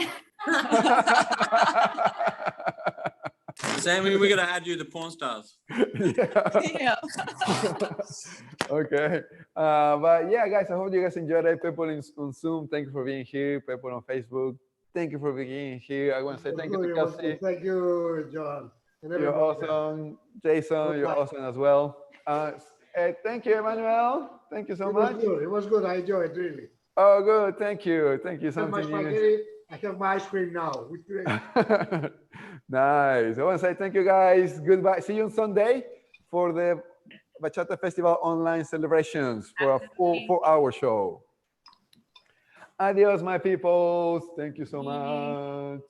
Speaker 5: Sammy, we're gonna add you to porn stars.
Speaker 1: Yeah. Okay. But yeah, guys, I hope you guys enjoyed it. People on Zoom, thank you for being here. People on Facebook, thank you for being here. I want to say thank you to Kelsey.
Speaker 10: Thank you, John.
Speaker 1: You're awesome. Jason, you're awesome as well. Thank you, Emmanuel. Thank you so much.
Speaker 10: It was good. I enjoyed it, really.
Speaker 1: Oh, good. Thank you. Thank you.
Speaker 10: I have my
Speaker 1: Something
Speaker 10: spaghetti. I have my ice cream now.
Speaker 1: Nice. I want to say thank you guys. Goodbye. See you on Sunday for the Bachata Festival online celebrations for a full 4-hour show. Adios, my peoples. Thank you so much.